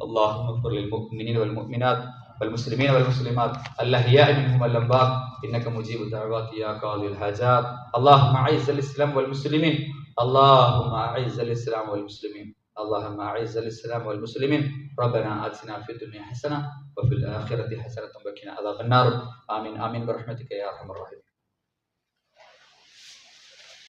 അല്ലാഹുമ്മ ഗ്ഫിർ ലിൽ മുഅ്മിനീന വൽ മുഅ്മിനാത്ത് വൽ മുസ്ലിമീന വൽ മുസ്ലിമാത്ത് അൽഅഹ്യാഇ മിൻഹും വൽ അംവാത്ത് ഇന്നക മുജീബു ദഅവാതി യാ ഖാദിൽ ഹജാത്ത്. അല്ലാഹുമ്മ അഇസ്സൽ ഇസ്ലാം വൽ മുസ്ലിമീൻ اللهم أعز الإسلام والمسلمين اللهم أعز الإسلام والمسلمين ربنا آتنا في الدنيا حسنة وفي الآخرة حسنة وقنا عذاب النار آمين آمين برحمتك يا أرحم الراحمين.